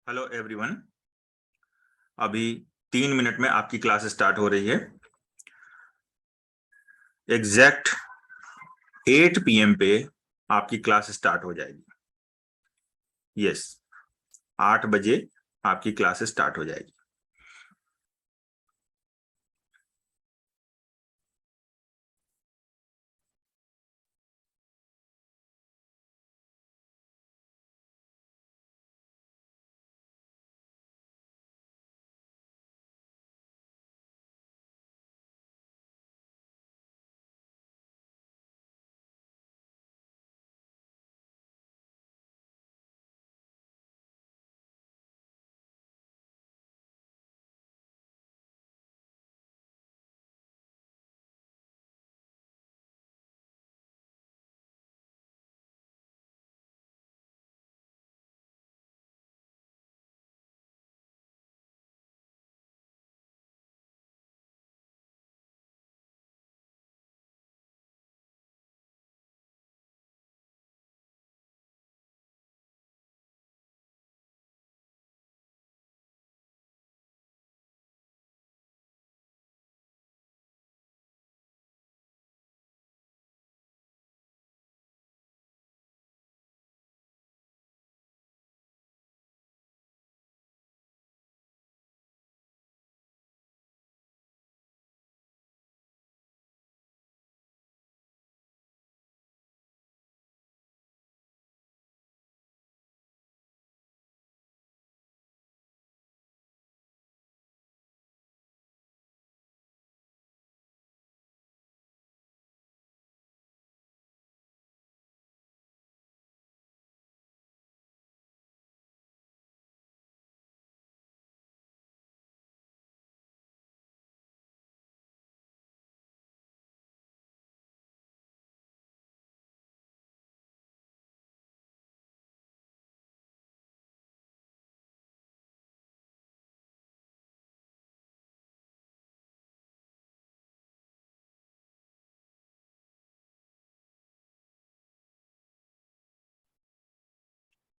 Hello everyone. अभी 3 minute में आपकी क्लास स्टार्ट हो रही है। एग्जैक्ट 8 PM पे आपकी क्लास स्टार्ट हो जाएगी। यस, 8 बजे आपकी क्लास स्टार्ट हो जाएगी।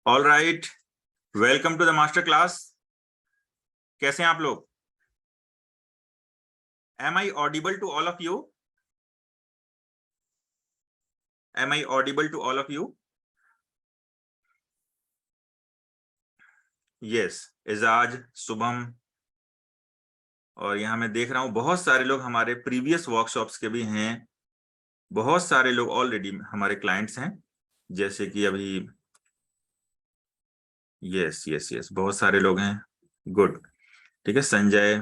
All right, welcome to the master class. कैसे हैं आप लोग? Am I audible to all of you? Am I audible to all of you? Yes, Ejaz, Shubham, और यहाँ मैं देख रहा हूँ बहुत सारे लोग हमारे प्रीवियस वर्कशॉप्स के भी हैं। बहुत सारे लोग ऑलरेडी हमारे क्लाइंट्स हैं, जैसे कि अभी यस यस यस बहुत सारे लोग हैं। गुड, ठीक है। संजय,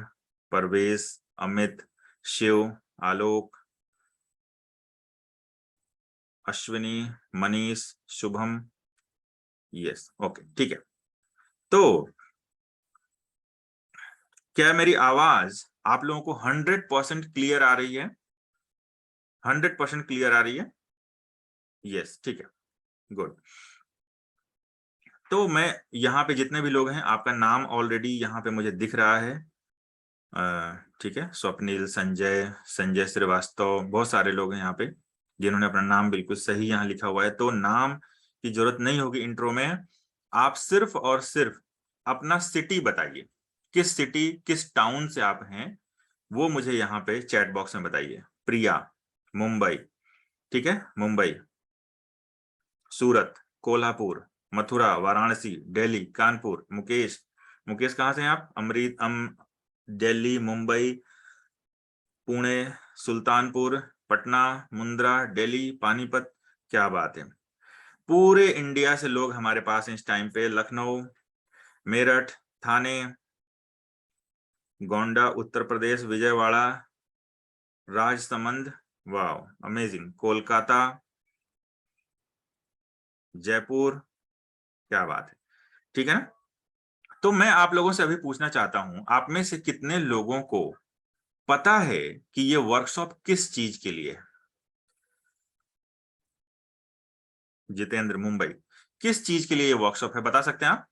परवेश, अमित, शिव, आलोक, अश्विनी, मनीष, शुभम। यस, ओके, ठीक है। तो क्या मेरी आवाज आप लोगों को 100% क्लियर आ रही है? 100% क्लियर आ रही है? यस, ठीक है, गुड। तो मैं यहाँ पे जितने भी लोग हैं, आपका नाम ऑलरेडी यहाँ पे मुझे दिख रहा है। ठीक है, स्वप्निल, संजय, संजय श्रीवास्तव, बहुत सारे लोग हैं यहाँ पे जिन्होंने अपना नाम बिल्कुल सही यहाँ लिखा हुआ है। तो नाम की जरूरत नहीं होगी इंट्रो में। आप सिर्फ और सिर्फ अपना सिटी बताइए, किस सिटी किस टाउन से आप हैं वो मुझे यहाँ पे चैट बॉक्स में बताइए। प्रिया, मुंबई, ठीक है, मुंबई, सूरत, कोल्हापुर, मथुरा, वाराणसी, दिल्ली, कानपुर। मुकेश, मुकेश कहाँ से हैं आप? अमृत दिल्ली, मुंबई, पुणे, सुल्तानपुर, पटना, मुंद्रा, दिल्ली, पानीपत। क्या बात है, पूरे इंडिया से लोग हमारे पास हैं इस टाइम पे। लखनऊ, मेरठ, थाने, गोंडा उत्तर प्रदेश, विजयवाड़ा, राजसमंद, वाह अमेजिंग, कोलकाता, जयपुर, क्या बात है, ठीक है ना। तो मैं आप लोगों से अभी पूछना चाहता हूं, आप में से कितने लोगों को पता है कि ये वर्कशॉप किस चीज के लिए है? जितेंद्र, मुंबई, किस चीज के लिए ये वर्कशॉप है, बता सकते हैं आप?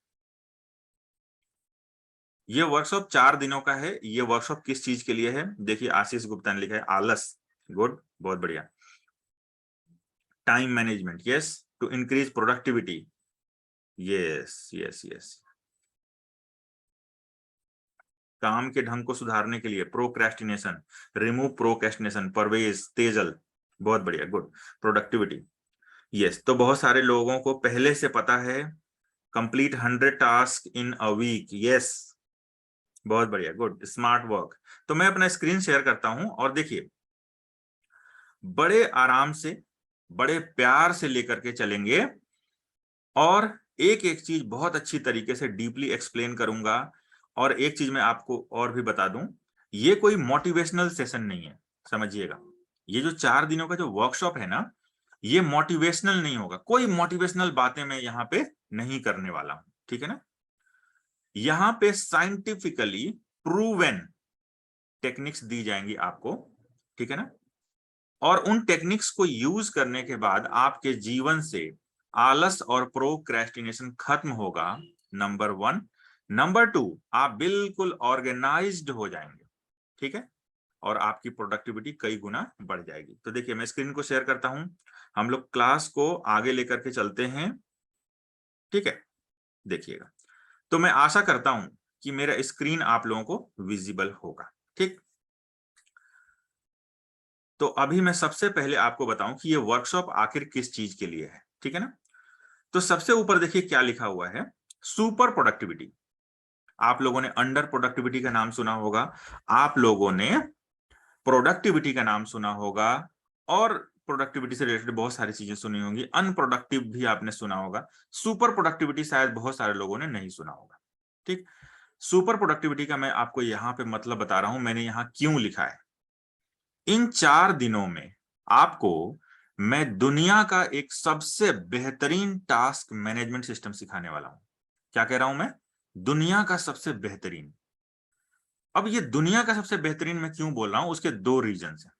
ये वर्कशॉप 4 दिनों का है। ये वर्कशॉप किस चीज के लिए है? देखिए, आशीष गुप्ता ने लिखा है आलस। गुड, बहुत बढ़िया। Time management, yes, to increase productivity. Yes yes yes, काम के ढंग को सुधारने के लिए, procrastination, remove procrastination, Parvez, Tejal, बहुत बढ़िया, गुड, प्रोडक्टिविटी, यस। तो बहुत सारे लोगों को पहले से पता है complete 100 task in a week, yes, बहुत बढ़िया, गुड, स्मार्ट वर्क। तो मैं अपना स्क्रीन शेयर करता हूं और देखिए, बड़े आराम से, बड़े प्यार से लेकर के चलेंगे और एक एक चीज बहुत अच्छी तरीके से डीपली एक्सप्लेन करूंगा। और एक चीज मैं आपको और भी बता दूं, ये कोई मोटिवेशनल सेशन नहीं है, समझिएगा। ये जो 4 दिनों का जो वर्कशॉप है ना, ये मोटिवेशनल नहीं होगा, कोई मोटिवेशनल बातें मैं यहाँ पे नहीं करने वाला हूं, ठीक है ना। यहाँ पे साइंटिफिकली प्रूवन टेक्निक्स दी जाएंगी आपको, ठीक है ना। और उन टेक्निक्स को यूज करने के बाद आपके जीवन से आलस और प्रोक्रेस्टिनेशन खत्म होगा, नंबर 1। नंबर 2, आप बिल्कुल ऑर्गेनाइज्ड हो जाएंगे, ठीक है, और आपकी प्रोडक्टिविटी कई गुना बढ़ जाएगी। तो देखिए, मैं स्क्रीन को शेयर करता हूं, हम लोग क्लास को आगे लेकर के चलते हैं, ठीक है, देखिएगा। तो मैं आशा करता हूं कि मेरा स्क्रीन आप लोगों को विजिबल होगा, ठीक। तो अभी मैं सबसे पहले आपको बताऊं कि ये वर्कशॉप आखिर किस चीज के लिए है, ठीक है ना। तो सबसे ऊपर देखिए क्या लिखा हुआ है, सुपर प्रोडक्टिविटी। आप लोगों ने अंडर प्रोडक्टिविटी का नाम सुना होगा, आप लोगों ने प्रोडक्टिविटी का नाम सुना होगा, और प्रोडक्टिविटी से रिलेटेड बहुत सारी चीजें सुनी होंगी, अनप्रोडक्टिव भी आपने सुना होगा। सुपर प्रोडक्टिविटी शायद बहुत सारे लोगों ने नहीं सुना होगा, ठीक। सुपर प्रोडक्टिविटी का मैं आपको यहाँ पे मतलब बता रहा हूं, मैंने यहाँ क्यों लिखा है। इन 4 दिनों में आपको मैं दुनिया का एक सबसे बेहतरीन टास्क मैनेजमेंट सिस्टम सिखाने वाला हूं। क्या कह रहा हूं मैं, दुनिया का सबसे बेहतरीन। अब ये दुनिया का सबसे बेहतरीन मैं क्यों बोल रहा हूं, उसके 2 रीजन हैं।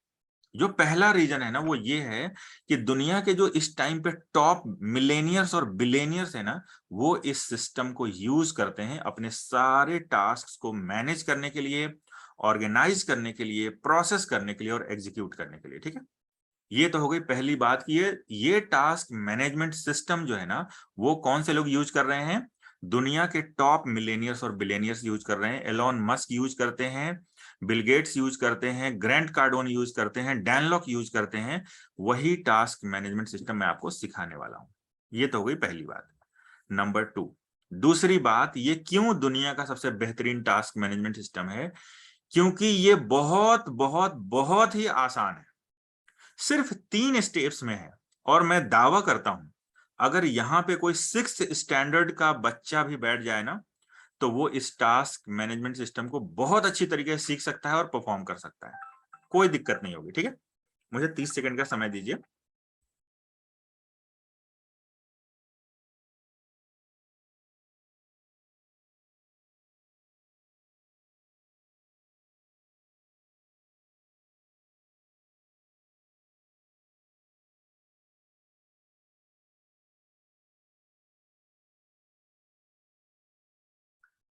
जो पहला रीजन है ना, वो ये है कि दुनिया के जो इस टाइम पे टॉप मिलेनियर्स और बिलेनियर्स है ना, वो इस सिस्टम को यूज करते हैं अपने सारे टास्क को मैनेज करने के लिए, ऑर्गेनाइज करने के लिए, प्रोसेस करने के लिए और एग्जीक्यूट करने के लिए, ठीक है। ये तो हो गई पहली बात कि ये टास्क मैनेजमेंट सिस्टम जो है ना, वो कौन से लोग यूज कर रहे हैं, दुनिया के टॉप मिलेनियर्स और बिलेनियर्स यूज कर रहे हैं। एलोन मस्क यूज करते हैं, बिल गेट्स यूज करते हैं, ग्रैंट कार्डोन यूज करते हैं, डैन लॉक यूज करते हैं। वही टास्क मैनेजमेंट सिस्टम मैं आपको सिखाने वाला हूं। ये तो हो गई पहली बात। नंबर 2, दूसरी बात, ये क्यों दुनिया का सबसे बेहतरीन टास्क मैनेजमेंट सिस्टम है, क्योंकि ये बहुत बहुत बहुत ही आसान है, सिर्फ 3 स्टेप्स में है। और मैं दावा करता हूं, अगर यहां पे कोई 6th स्टैंडर्ड का बच्चा भी बैठ जाए ना, तो वो इस टास्क मैनेजमेंट सिस्टम को बहुत अच्छी तरीके से सीख सकता है और परफॉर्म कर सकता है, कोई दिक्कत नहीं होगी, ठीक है। मुझे 30 सेकंड का समय दीजिए।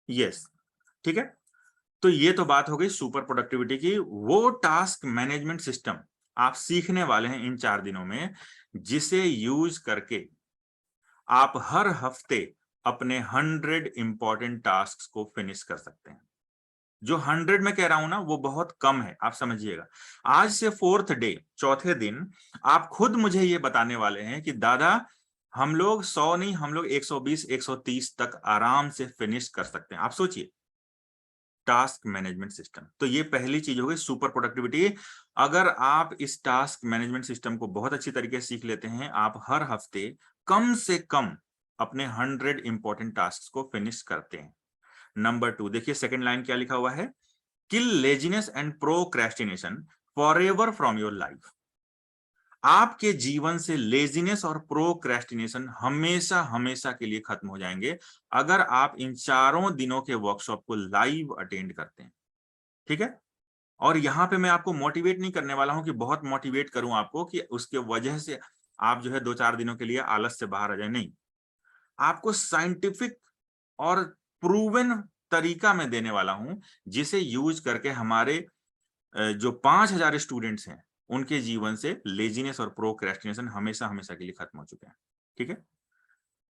यस, ठीक है। तो ये तो बात हो गई सुपर प्रोडक्टिविटी की। वो टास्क मैनेजमेंट सिस्टम आप सीखने वाले हैं इन 4 दिनों में, जिसे यूज करके आप हर हफ्ते अपने 100 इंपॉर्टेंट टास्क को फिनिश कर सकते हैं। जो 100 में कह रहा हूं ना, वो बहुत कम है, आप समझिएगा। आज से 4th डे, चौथे दिन, आप खुद मुझे ये बताने वाले हैं कि दादा, हम लोग 100 नहीं, हम लोग 120 130 तक आराम से फिनिश कर सकते हैं। आप सोचिए, टास्क मैनेजमेंट सिस्टम। तो ये पहली चीज हो गई, सुपर प्रोडक्टिविटी। अगर आप इस टास्क मैनेजमेंट सिस्टम को बहुत अच्छी तरीके से सीख लेते हैं, आप हर हफ्ते कम से कम अपने 100 इंपॉर्टेंट टास्क को फिनिश करते हैं। नंबर 2, देखिए सेकंड लाइन क्या लिखा हुआ है, kill laziness and procrastination forever from your life. आपके जीवन से लेजीनेस और प्रोक्रेस्टिनेशन हमेशा हमेशा के लिए खत्म हो जाएंगे, अगर आप इन 4 दिनों के वर्कशॉप को लाइव अटेंड करते हैं, ठीक है। और यहां पे मैं आपको मोटिवेट नहीं करने वाला हूं कि बहुत मोटिवेट करूं आपको कि उसके वजह से आप जो है 2-4 दिनों के लिए आलस से बाहर आ जाए, नहीं। आपको साइंटिफिक और प्रूवन तरीका मैं देने वाला हूं, जिसे यूज करके हमारे जो 5,000 स्टूडेंट्स हैं, उनके जीवन से लेजीनेस और प्रोक्रेस्टिनेशन हमेशा हमेशा के लिए खत्म हो चुके हैं, ठीक है।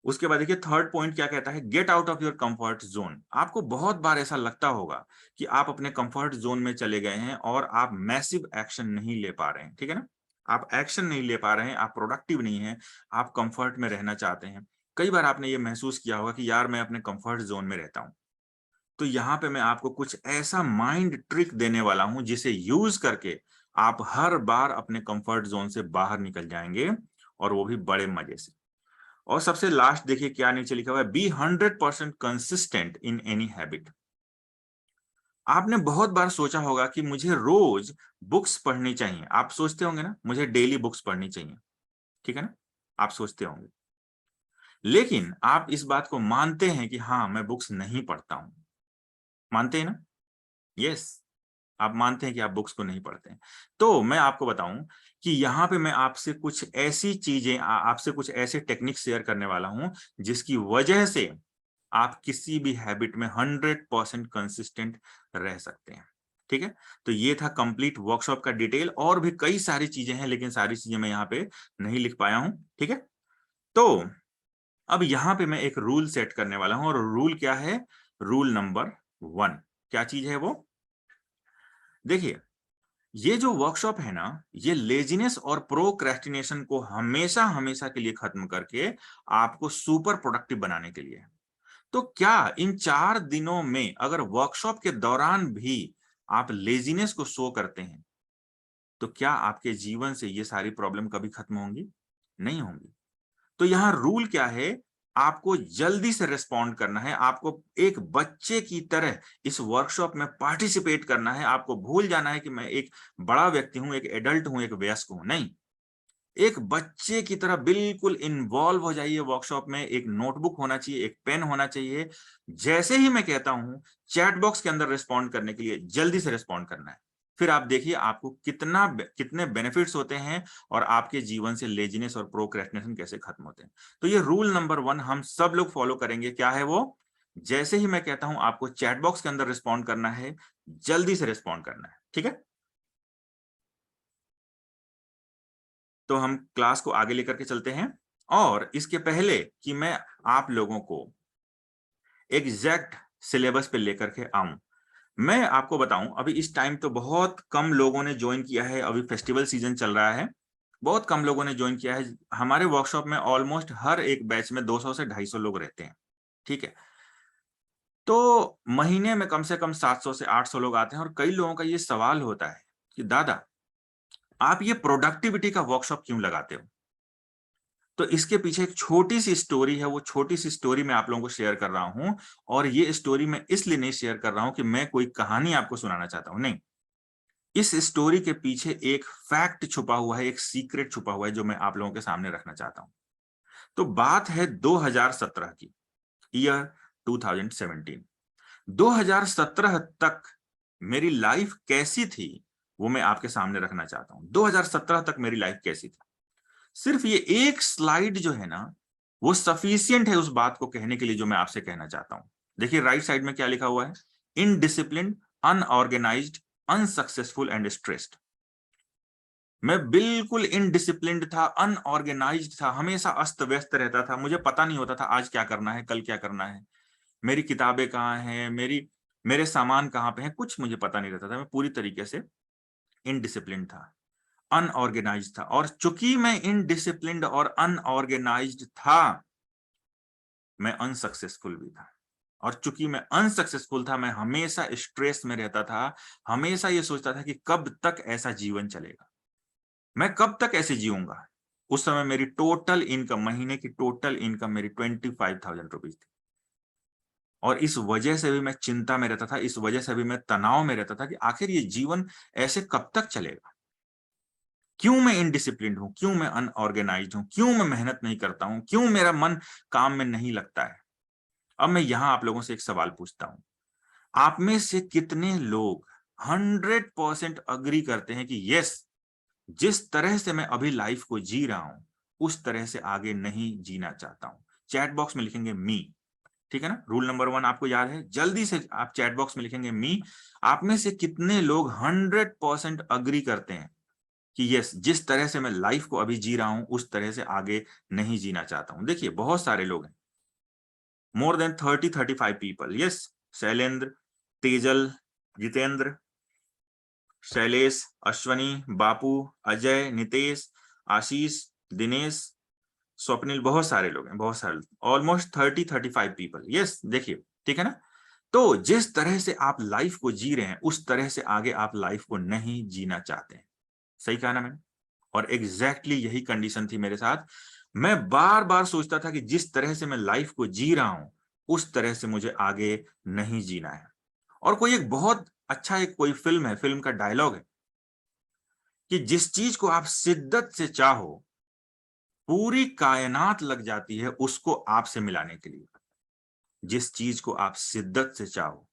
उसके बाद देखिए थर्ड पॉइंट क्या कहता है, get out of your comfort zone. आपको बहुत बार ऐसा लगता होगा कि आप अपने कंफर्ट जोन में चले गए हैं और आप मैसिव एक्शन नहीं ले पा रहे हैं, ठीक है ना, आप एक्शन नहीं ले पा रहे हैं, आप प्रोडक्टिव नहीं हैं, आप कंफर्ट में रहना चाहते हैं। कई बार आपने ये महसूस किया होगा कि यार मैं अपने कंफर्ट जोन में रहता हूं। तो यहाँ पे मैं आपको कुछ ऐसा माइंड ट्रिक देने वाला हूं जिसे यूज करके आप हर बार अपने कंफर्ट जोन से बाहर निकल जाएंगे, और वो भी बड़े मजे से। और सबसे लास्ट देखिए क्या नीचे लिखा हुआ है, be 100% consistent in any habit. आपने बहुत बार सोचा होगा कि मुझे रोज बुक्स पढ़नी चाहिए, आप सोचते होंगे ना, मुझे डेली बुक्स पढ़नी चाहिए, ठीक है ना, आप सोचते होंगे। लेकिन आप इस बात को मानते हैं कि हाँ मैं बुक्स नहीं पढ़ता हूं, मानते हैं ना, यस, आप मानते हैं कि आप बुक्स को नहीं पढ़ते हैं। तो मैं आपको बताऊं कि यहाँ पे मैं आपसे कुछ ऐसी चीजें, आपसे कुछ ऐसे टेक्निक शेयर करने वाला हूं जिसकी वजह से आप किसी भी हैबिट में 100% कंसिस्टेंट रह सकते हैं, ठीक है। तो ये था कंप्लीट वर्कशॉप का डिटेल, और भी कई सारी चीजें हैं लेकिन सारी चीजें मैं यहाँ पे नहीं लिख पाया हूं, ठीक है। तो अब यहाँ पे मैं एक रूल सेट करने वाला हूं, और रूल क्या है, रूल नंबर 1 क्या चीज है वो, देखिए ये जो वर्कशॉप है ना, ये लेजीनेस और प्रोक्रेस्टिनेशन को हमेशा हमेशा के लिए खत्म करके आपको सुपर प्रोडक्टिव बनाने के लिए है। तो क्या इन 4 दिनों में अगर वर्कशॉप के दौरान भी आप लेजीनेस को शो करते हैं, तो क्या आपके जीवन से ये सारी प्रॉब्लम कभी खत्म होंगी? नहीं होंगी। तो यहाँ रूल क्या है, आपको जल्दी से रिस्पॉन्ड करना है, आपको एक बच्चे की तरह इस वर्कशॉप में पार्टिसिपेट करना है। आपको भूल जाना है कि मैं एक बड़ा व्यक्ति हूं, एक एडल्ट हूं, एक वयस्क हूं, नहीं, एक बच्चे की तरह बिल्कुल इन्वॉल्व हो जाइए वर्कशॉप में। एक नोटबुक होना चाहिए, एक पेन होना चाहिए। जैसे ही मैं कहता हूं चैट बॉक्स के अंदर रिस्पॉन्ड करने के लिए, जल्दी से रिस्पॉन्ड करना है। फिर आप देखिए आपको कितने बेनिफिट्स होते हैं, और आपके जीवन से लेजीनेस और प्रोक्रेस्टिनेशन कैसे खत्म होते हैं। तो ये रूल नंबर 1 हम सब लोग फॉलो करेंगे। क्या है वो, जैसे ही मैं कहता हूं आपको चैट बॉक्स के अंदर रिस्पॉन्ड करना है, जल्दी से रिस्पॉन्ड करना है, ठीक है। तो हम क्लास को आगे लेकर के चलते हैं, और इसके पहले कि मैं आप लोगों को एग्जैक्ट सिलेबस पे लेकर के आऊं, मैं आपको बताऊं अभी इस टाइम तो बहुत कम लोगों ने ज्वाइन किया है, अभी फेस्टिवल सीजन चल रहा है, बहुत कम लोगों ने ज्वाइन किया है। हमारे वर्कशॉप में ऑलमोस्ट हर एक बैच में 200 से 250 लोग रहते हैं, ठीक है। तो महीने में कम से कम 700 से 800 लोग आते हैं, और कई लोगों का ये सवाल होता है कि दादा आप ये प्रोडक्टिविटी का वर्कशॉप क्यों लगाते हो। तो इसके पीछे एक छोटी सी स्टोरी है, वो छोटी सी स्टोरी मैं आप लोगों को शेयर कर रहा हूं। और ये स्टोरी मैं इसलिए नहीं शेयर कर रहा हूं कि मैं कोई कहानी आपको सुनाना चाहता हूं, नहीं, इस स्टोरी के पीछे एक फैक्ट छुपा हुआ है, एक सीक्रेट छुपा हुआ है जो मैं आप लोगों के सामने रखना चाहता हूं। तो बात है 2017 की, ईयर 2017। 2017 तक मेरी लाइफ कैसी थी वो मैं आपके सामने रखना चाहता हूं। 2017 तक मेरी लाइफ कैसी थी, सिर्फ ये एक स्लाइड जो है ना, वो सफिशियंट है उस बात को कहने के लिए जो मैं आपसे कहना चाहता हूं। देखिए राइट साइड में क्या लिखा हुआ है, indisciplined, unorganised, unsuccessful and stressed. मैं बिल्कुल इनडिसिप्लिन्ड था, अनऑर्गेनाइज्ड था, हमेशा अस्त व्यस्त रहता था, मुझे पता नहीं होता था आज क्या करना है, कल क्या करना है, मेरी किताबें कहाँ हैं, मेरे सामान कहाँ पे हैं, कुछ मुझे पता नहीं रहता था। मैं पूरी तरीके से इनडिसिप्लिन्ड था, अनऑर्गेनाइज्ड था। और चूंकि मैं इनडिसिप्लिन्ड और अनऑर्गेनाइज्ड था, मैं अनसक्सेसफुल भी था। और चूंकि मैं अनसक्सेसफुल था, मैं हमेशा स्ट्रेस में रहता था, हमेशा ये सोचता था कि कब तक ऐसा जीवन चलेगा, मैं कब तक ऐसे जीऊंगा। उस समय मेरी टोटल इनकम, महीने की टोटल इनकम मेरी 25,000 रुपीज थी। और इस वजह से भी मैं चिंता में रहता था, इस वजह से भी मैं तनाव में रहता था कि आखिर ये जीवन ऐसे कब तक चलेगा, क्यों मैं इनडिसिप्लिन्ड हूं, क्यों मैं अनऑर्गेनाइज्ड हूं, क्यों मैं मेहनत नहीं करता हूं, क्यों मेरा मन काम में नहीं लगता है। अब मैं यहां आप लोगों से एक सवाल पूछता हूं, आप में से कितने लोग 100% अग्री करते हैं कि यस, जिस तरह से मैं अभी लाइफ को जी रहा हूं उस तरह से आगे नहीं जीना चाहता हूं। चैट बॉक्स में लिखेंगे मी, ठीक है ना, रूल नंबर 1 आपको याद है, जल्दी से आप चैट बॉक्स में लिखेंगे मी। आप में से कितने लोग 100% अग्री करते हैं कि यस, जिस तरह से मैं लाइफ को अभी जी रहा हूं उस तरह से आगे नहीं जीना चाहता हूं। देखिए बहुत सारे लोग हैं, more than 30-35 people. Yes, Shailendra, Tejal, Jitendra, Shailesh, Ashwani, बापू, अजय, नितेश, आशीष, दिनेश, स्वप्निल, बहुत सारे लोग हैं, बहुत सारे, ऑलमोस्ट 30-35 पीपल। यस, देखिए, ठीक है ना। तो जिस तरह से आप लाइफ को जी रहे हैं उस तरह से आगे आप लाइफ को नहीं जीना चाहते हैं। सही कहा ना मैंने? और एग्जैक्टली यही कंडीशन थी मेरे साथ। मैं बार बार सोचता था कि जिस तरह से मैं लाइफ को जी रहा हूं उस तरह से मुझे आगे नहीं जीना है। और कोई एक बहुत अच्छा एक कोई फिल्म है, फिल्म का डायलॉग है कि जिस चीज को आप शिद्दत से चाहो पूरी कायनात लग जाती है उसको आपसे मिलाने के लिए। जिस चीज को आप शिद्दत से चाहो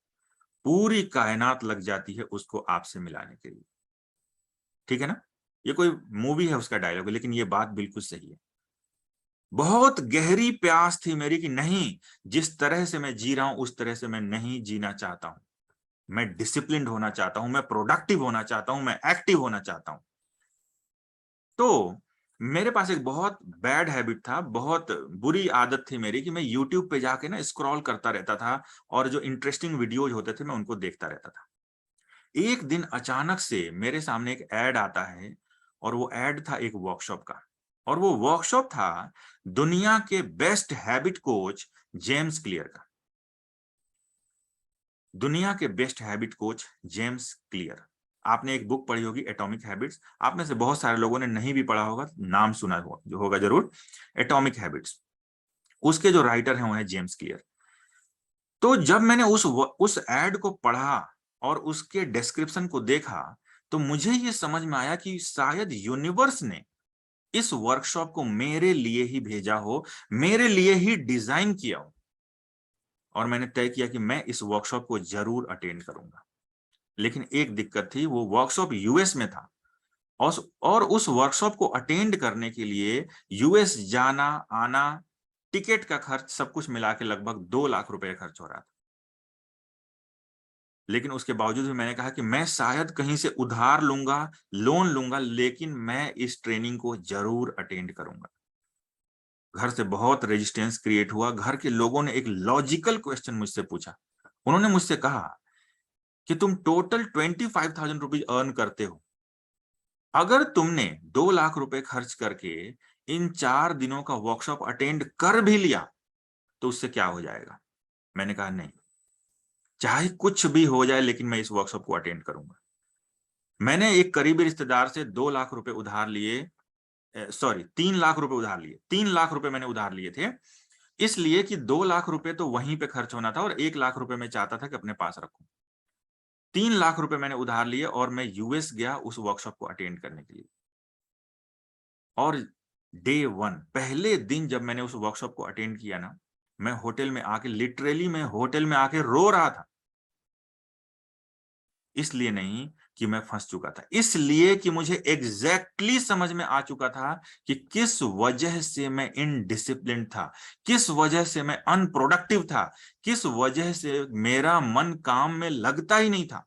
पूरी कायनात लग जाती है उसको आपसे मिलाने के लिए। ठीक है ना? ये कोई मूवी है उसका डायलॉग है, लेकिन ये बात बिल्कुल सही है। बहुत गहरी प्यास थी मेरी कि नहीं, जिस तरह से मैं जी रहा हूं उस तरह से मैं नहीं जीना चाहता हूं। मैं डिसिप्लिन्ड होना चाहता हूं, मैं प्रोडक्टिव होना चाहता हूं, मैं एक्टिव होना चाहता हूं। तो मेरे पास एक बहुत बैड हैबिट था, बहुत बुरी आदत थी मेरी कि मैं YouTube पे जाके ना स्क्रॉल करता रहता था और जो इंटरेस्टिंग वीडियोज होते थे मैं उनको देखता रहता था। एक दिन अचानक से मेरे सामने एक एड आता है और वो एड था एक वर्कशॉप का। और वो वर्कशॉप था दुनिया के best habit coach James Clear का। दुनिया के best habit coach James clear. आपने एक बुक पढ़ी होगी एटॉमिक हैबिट्स, आप में से बहुत सारे लोगों ने नहीं भी पढ़ा होगा, नाम सुना होगा जरूर, एटॉमिक हैबिट्स। उसके जो राइटर हैं वो है जेम्स क्लियर। तो जब मैंने उस एड को पढ़ा और उसके डिस्क्रिप्शन को देखा तो मुझे ये समझ में आया कि शायद यूनिवर्स ने इस वर्कशॉप को मेरे लिए ही भेजा हो, मेरे लिए ही डिजाइन किया हो। और मैंने तय किया कि मैं इस वर्कशॉप को जरूर अटेंड करूंगा। लेकिन एक दिक्कत थी, वो वर्कशॉप यूएस में था और उस वर्कशॉप को अटेंड करने के लिए यूएस जाना आना, टिकट का खर्च, सब कुछ मिला के लगभग 2 लाख रुपए खर्च हो रहा था। लेकिन उसके बावजूद भी मैंने कहा कि मैं शायद कहीं से उधार लूंगा, लोन लूंगा, लेकिन मैं इस ट्रेनिंग को जरूर अटेंड करूंगा। घर से बहुत रेजिस्टेंस क्रिएट हुआ। घर के लोगों ने एक लॉजिकल क्वेश्चन मुझसे पूछा। उन्होंने मुझसे कहा कि तुम टोटल 25,000 रुपीज अर्न करते हो, अगर तुमने 2 लाख रुपए खर्च करके इन 4 दिनों का वर्कशॉप अटेंड कर भी लिया तो उससे क्या हो जाएगा? मैंने कहा नहीं, चाहे कुछ भी हो जाए लेकिन मैं इस वर्कशॉप को अटेंड करूंगा। मैंने एक करीबी रिश्तेदार से 2 लाख रुपए उधार लिए, सॉरी 3 लाख रुपए उधार लिए, 3 लाख रुपए मैंने उधार लिए थे, इसलिए कि 2 लाख रुपए तो वहीं पे खर्च होना था और 1 लाख रुपए मैं चाहता था कि अपने पास रखूं। 3 लाख रुपए मैंने उधार लिए और मैं यूएस गया उस वर्कशॉप को अटेंड करने के लिए। और डे 1 पहले दिन जब मैंने उस वर्कशॉप को अटेंड किया ना, मैं होटल में आके लिटरली मैं होटल में आके रो रहा था। इसलिए नहीं कि मैं फंस चुका था, इसलिए कि मुझे एग्जैक्टली समझ में आ चुका था कि किस वजह से मैं इनडिसिप्लिन था, किस वजह से मैं अनप्रोडक्टिव था, किस वजह से मेरा मन काम में लगता ही नहीं था,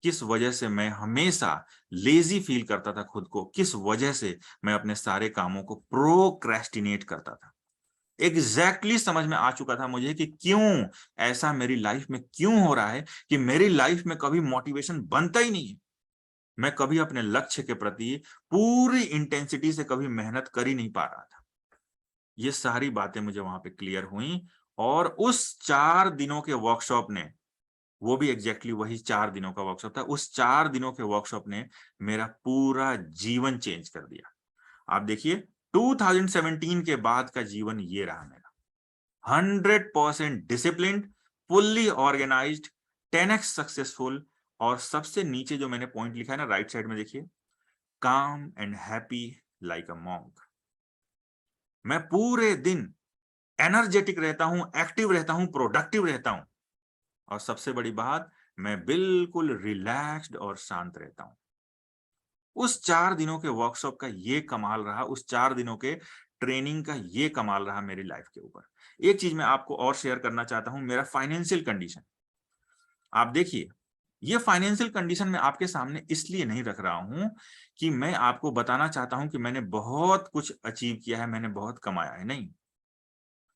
किस वजह से मैं हमेशा लेजी फील करता था खुद को, किस वजह से मैं अपने सारे कामों को प्रोक्रेस्टिनेट करता था। एग्जैक्टली समझ में आ चुका था मुझे कि क्यों ऐसा मेरी लाइफ में क्यों हो रहा है, कि मेरी लाइफ में कभी मोटिवेशन बनता ही नहीं है। मैं कभी अपने लक्ष्य के प्रति पूरी इंटेंसिटी से कभी मेहनत कर ही नहीं पा रहा था। ये सारी बातें मुझे वहां पे क्लियर हुई और उस 4 दिनों के वर्कशॉप ने, वो भी एग्जैक्टली वही 4 दिनों का वर्कशॉप था, उस 4 दिनों के वर्कशॉप ने मेरा पूरा जीवन चेंज कर दिया। आप देखिए 2017 के बाद का जीवन ये रहा मेरा, 100% disciplined, fully organised, 10x successful, और सबसे नीचे जो मैंने पॉइंट लिखा है ना राइट साइड में देखिए, काम and happy like a monk. मैं पूरे दिन एनर्जेटिक रहता हूं, एक्टिव रहता हूं, प्रोडक्टिव रहता हूं, और सबसे बड़ी बात, मैं बिल्कुल रिलैक्स्ड और शांत रहता हूं। उस 4 दिनों के वर्कशॉप का ये कमाल रहा, उस 4 दिनों के ट्रेनिंग का ये कमाल रहा मेरी लाइफ के ऊपर। एक चीज मैं आपको और शेयर करना चाहता हूं, मेरा फाइनेंशियल कंडीशन। आप देखिए ये फाइनेंशियल कंडीशन मैं आपके सामने इसलिए नहीं रख रहा हूं कि मैं आपको बताना चाहता हूं कि मैंने बहुत कुछ अचीव किया है, मैंने बहुत कमाया है, नहीं।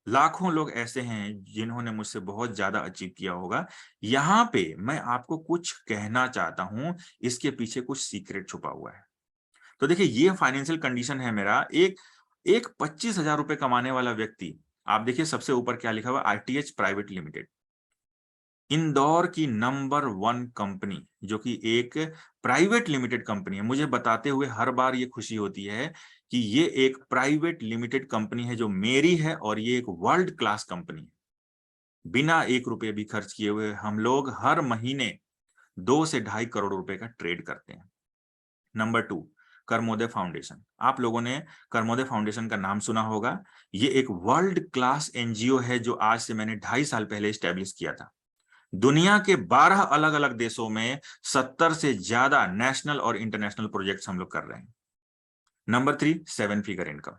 लाखों लोग ऐसे हैं जिन्होंने मुझसे बहुत ज्यादा अचीव किया होगा। यहां पे मैं आपको कुछ कहना चाहता हूं, इसके पीछे कुछ सीक्रेट छुपा हुआ है। तो देखिए, ये फाइनेंशियल कंडीशन है मेरा। एक एक 25,000 रुपए कमाने वाला व्यक्ति, आप देखिए सबसे ऊपर क्या लिखा हुआ, आरटीएच प्राइवेट लिमिटेड, इंदौर की नंबर 1 कंपनी, जो कि एक प्राइवेट लिमिटेड कंपनी है। मुझे बताते हुए हर बार ये खुशी होती है कि ये एक प्राइवेट लिमिटेड कंपनी है जो मेरी है, और ये एक वर्ल्ड क्लास कंपनी है। बिना 1 रुपए भी खर्च किए हुए हम लोग हर महीने 2 से 2.5 करोड़ रुपए का ट्रेड करते हैं। Number 2, Karmodaya Foundation. आप लोगों ने कर्मोदय फाउंडेशन का नाम सुना होगा। ये एक वर्ल्ड क्लास एनजीओ है जो आज से मैंने 2.5 साल पहले स्टैब्लिश किया था। दुनिया के 12 अलग अलग देशों में 70 से ज्यादा नेशनल और इंटरनेशनल प्रोजेक्ट्स हम लोग कर रहे हैं। Number 3, 7 figure income.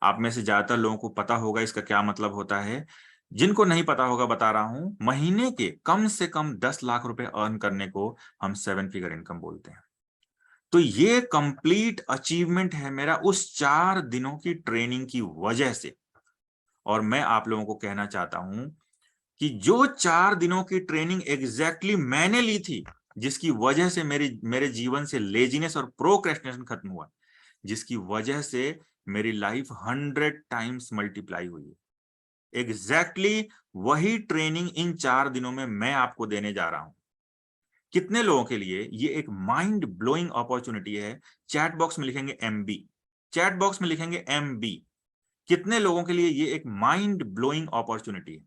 आप में से ज्यादातर लोगों को पता होगा इसका क्या मतलब होता है। जिनको नहीं पता होगा बता रहा हूं, महीने के कम से कम 10 लाख रुपए अर्न करने को हम 7 फिगर इनकम बोलते हैं। तो ये कंप्लीट अचीवमेंट है मेरा उस 4 दिनों की ट्रेनिंग की वजह से। और मैं आप लोगों को कहना चाहता हूं कि जो 4 दिनों की ट्रेनिंग एग्जैक्टली मैंने ली थी, जिसकी वजह से मेरे जीवन से लेजीनेस और प्रोक्रेस्टिनेशन खत्म हुआ, जिसकी वजह से मेरी लाइफ 100 टाइम्स मल्टीप्लाई हुई है, एग्जैक्टली वही ट्रेनिंग इन 4 दिनों में मैं आपको देने जा रहा हूं। कितने लोगों के लिए ये एक माइंड ब्लोइंग अपॉर्चुनिटी है। चैट बॉक्स में लिखेंगे एमबी, चैट बॉक्स में लिखेंगे एमबी। कितने लोगों के लिए ये एक माइंड ब्लोइंग अपॉर्चुनिटी है?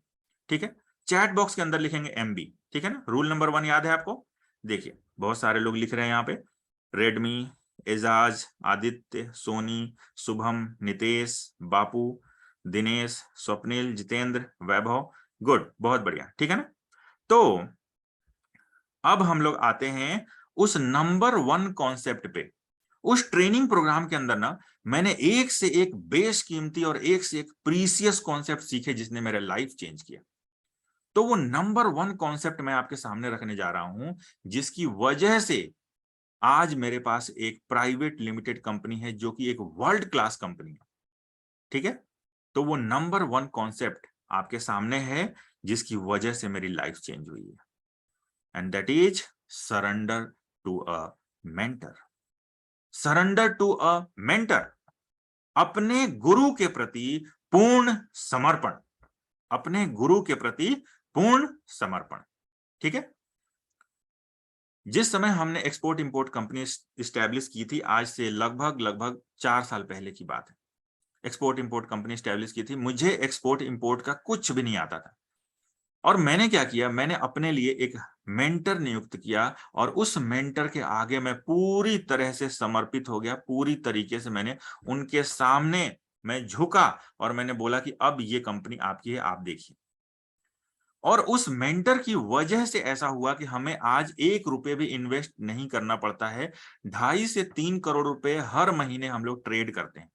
ठीक है, चैट बॉक्स के अंदर लिखेंगे एमबी। ठीक है ना, रूल नंबर 1 याद है आपको? देखिए, बहुत सारे लोग लिख रहे हैं यहाँ पे, रेडमी, एजाज, आदित्य, सोनी, शुभम, नितेश, बापू, दिनेश, स्वप्निल, जितेंद्र, वैभव। गुड, बहुत बढ़िया। ठीक है ना। तो अब हम लोग आते हैं उस नंबर 1 कॉन्सेप्ट पे। उस ट्रेनिंग प्रोग्राम के अंदर ना, मैंने एक से एक बेशकीमती और एक से एक प्रीसियस कॉन्सेप्ट सीखे जिसने मेरा लाइफ चेंज किया। तो वो नंबर 1 कॉन्सेप्ट मैं आपके सामने रखने जा रहा हूं, जिसकी वजह से आज मेरे पास एक प्राइवेट लिमिटेड कंपनी है जो कि एक वर्ल्ड क्लास कंपनी है। ठीक है, तो वो नंबर 1 कॉन्सेप्ट आपके सामने है, जिसकी वजह से मेरी लाइफ चेंज हुई है, and that is surrender to a mentor. Surrender to a mentor, अपने गुरु के प्रति पूर्ण समर्पण, अपने गुरु के प्रति पूर्ण समर्पण। ठीक है, जिस समय हमने एक्सपोर्ट इंपोर्ट कंपनी स्टैब्लिश की थी, आज से लगभग 4 साल पहले की बात है। एक्सपोर्ट इंपोर्ट कंपनी स्टैब्लिश की थी, मुझे एक्सपोर्ट इंपोर्ट का कुछ भी नहीं आता था। और मैंने क्या किया, मैंने अपने लिए एक मेंटर नियुक्त किया, और उस मेंटर के आगे मैं पूरी तरह से समर्पित हो गया। पूरी तरीके से मैंने उनके सामने मैं झुका, और मैंने बोला कि अब ये कंपनी आपकी है, आप देखिए। और उस मेंटर की वजह से ऐसा हुआ कि हमें आज 1 रुपए भी इन्वेस्ट नहीं करना पड़ता है। 2.5 से 3 करोड़ रुपए हर महीने हम लोग ट्रेड करते हैं।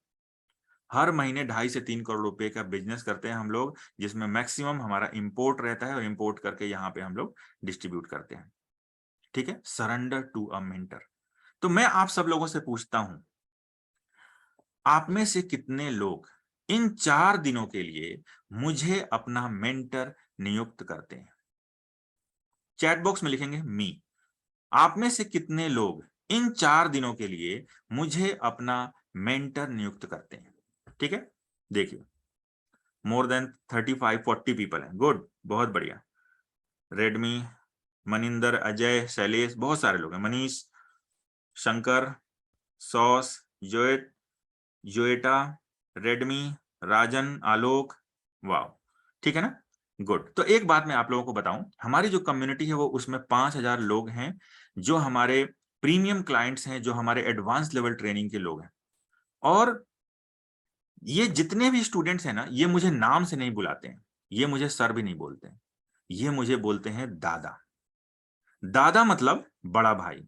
हर महीने 2.5 से 3 करोड़ रुपए का बिजनेस करते हैं हम लोग, जिसमें मैक्सिमम हमारा इंपोर्ट रहता है, और इंपोर्ट करके यहाँ पे हम लोग डिस्ट्रीब्यूट करते हैं। ठीक है, सरेंडर टू अ मेंटर। तो मैं आप सब लोगों से पूछता हूं, आप में से कितने लोग इन 4 दिनों के लिए मुझे अपना मेंटर नियुक्त करते हैं? चैट बॉक्स में लिखेंगे मी। आप में से कितने लोग इन 4 दिनों के लिए मुझे अपना मेंटर नियुक्त करते हैं? ठीक है, देखिए, मोर देन 35-40 पीपल हैं। गुड, बहुत बढ़िया। रेडमी, मनिंदर, अजय, शैलेश, बहुत सारे लोग हैं। मनीष, शंकर, सॉस, जोएट, जोएटा, रेडमी, राजन, आलोक। वाह, ठीक है ना। गुड। तो एक बात मैं आप लोगों को बताऊं, हमारी जो कम्युनिटी है वो उसमें 5,000 लोग हैं जो हमारे प्रीमियम क्लाइंट्स हैं, जो हमारे एडवांस लेवल ट्रेनिंग के लोग हैं। और ये जितने भी स्टूडेंट्स हैं ना, ये मुझे नाम से नहीं बुलाते हैं, ये मुझे सर भी नहीं बोलते हैं, ये मुझे बोलते हैं दादा। दादा मतलब बड़ा भाई।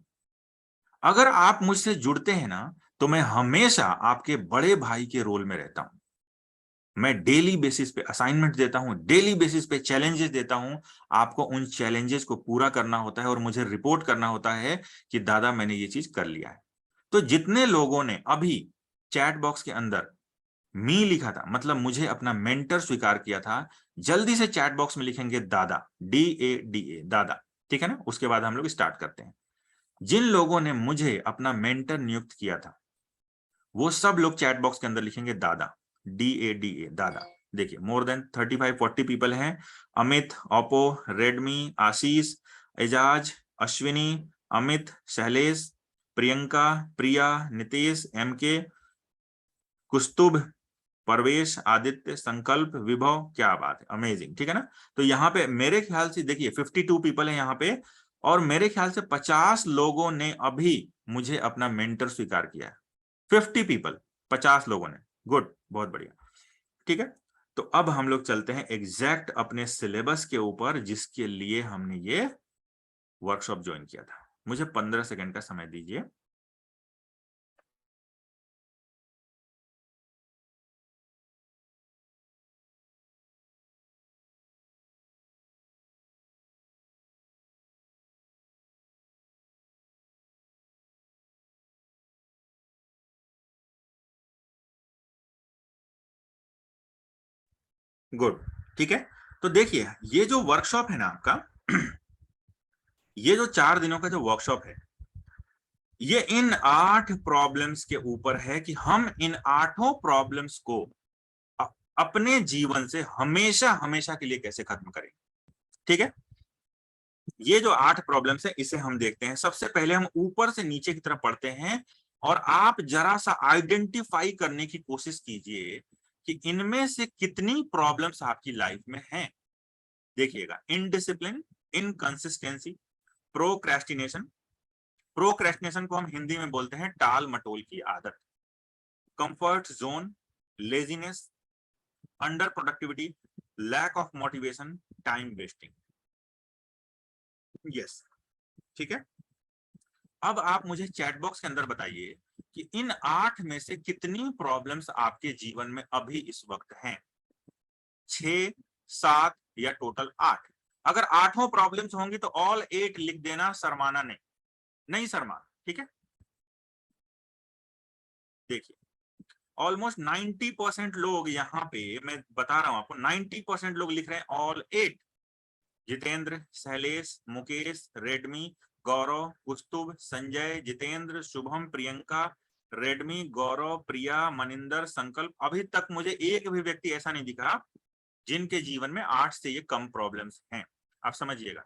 अगर आप मुझसे जुड़ते हैं ना, तो मैं हमेशा आपके बड़े भाई के रोल में रहता हूं। मैं डेली बेसिस पे असाइनमेंट देता हूं, डेली बेसिस पे चैलेंजेस देता हूं। आपको उन चैलेंजेस को पूरा करना होता है और मुझे रिपोर्ट करना होता है कि दादा मैंने ये चीज कर लिया है। तो जितने लोगों ने अभी चैट बॉक्स के अंदर मी लिखा था, मतलब मुझे अपना मेंटर स्वीकार किया था, जल्दी से चैट बॉक्स में लिखेंगे दादा, DADA, दादा। ठीक है ना? उसके बाद हम लोग स्टार्ट करते हैं। जिन लोगों ने मुझे अपना मेंटर नियुक्त किया था वो सब लोग चैट बॉक्स के अंदर लिखेंगे दादा, DADA, दादा। देखिए मोर देन 35-40 पीपल हैं। अमित, ओप्पो, रेडमी, आशीष, एजाज, अश्विनी, अमित, शैलेश, प्रियंका, प्रिया, नितेश, MK, कुस्तुभ, परवेश, आदित्य, संकल्प, विभव। क्या बात है, अमेजिंग। ठीक है ना? तो यहाँ पे मेरे ख्याल से देखिए 52 पीपल है यहाँ पे, और मेरे ख्याल से 50 लोगों ने अभी मुझे अपना मेंटर स्वीकार किया है। 50 पीपल, 50 लोगों ने। गुड, बहुत बढ़िया। ठीक है, तो अब हम लोग चलते हैं एग्जैक्ट अपने सिलेबस के ऊपर जिसके लिए हमने ये वर्कशॉप ज्वाइन किया था। मुझे 15 सेकंड का समय दीजिए। गुड, ठीक है। तो देखिए ये जो वर्कशॉप है ना आपका, ये जो 4 दिनों का जो वर्कशॉप है, ये इन 8 प्रॉब्लम्स के ऊपर है कि हम इन 8 प्रॉब्लम्स को अपने जीवन से हमेशा हमेशा के लिए कैसे खत्म करें। ठीक है, ये जो 8 प्रॉब्लम्स है इसे हम देखते हैं। सबसे पहले हम ऊपर से नीचे की तरफ पढ़ते हैं और आप जरा सा आइडेंटिफाई करने की कोशिश कीजिए कि इनमें से कितनी प्रॉब्लम्स आपकी लाइफ में हैं। देखिएगा, इनडिसिप्लिन, इनकंसिस्टेंसी, प्रोक्रेस्टिनेशन, प्रोक्रेस्टिनेशन को हम हिंदी में बोलते हैं टाल मटोल की आदत, comfort zone, laziness, under productivity, lack of motivation, time wasting. Yes, ठीक है। अब आप मुझे चैट बॉक्स के अंदर बताइए कि इन 8 में से कितनी प्रॉब्लम्स आपके जीवन में अभी इस वक्त हैं। 6, 7 या टोटल 8? अगर 8 प्रॉब्लम्स होंगी तो ऑल 8 लिख देना, शर्माना नहीं, नहीं शर्माना। ठीक है, देखिए ऑलमोस्ट 90% लोग यहाँ पे, मैं बता रहा हूं आपको, 90% लोग लिख रहे हैं ऑल 8। जितेंद्र, शैलेश, मुकेश, रेडमी, गौरव, कुस्तुभ, संजय, जितेंद्र, शुभम, प्रियंका, रेडमी, गौरव, प्रिया, मनिंदर, संकल्प। अभी तक मुझे एक भी व्यक्ति ऐसा नहीं दिखा जिनके जीवन में 8 से ये कम प्रॉब्लम्स हैं। आप समझिएगा,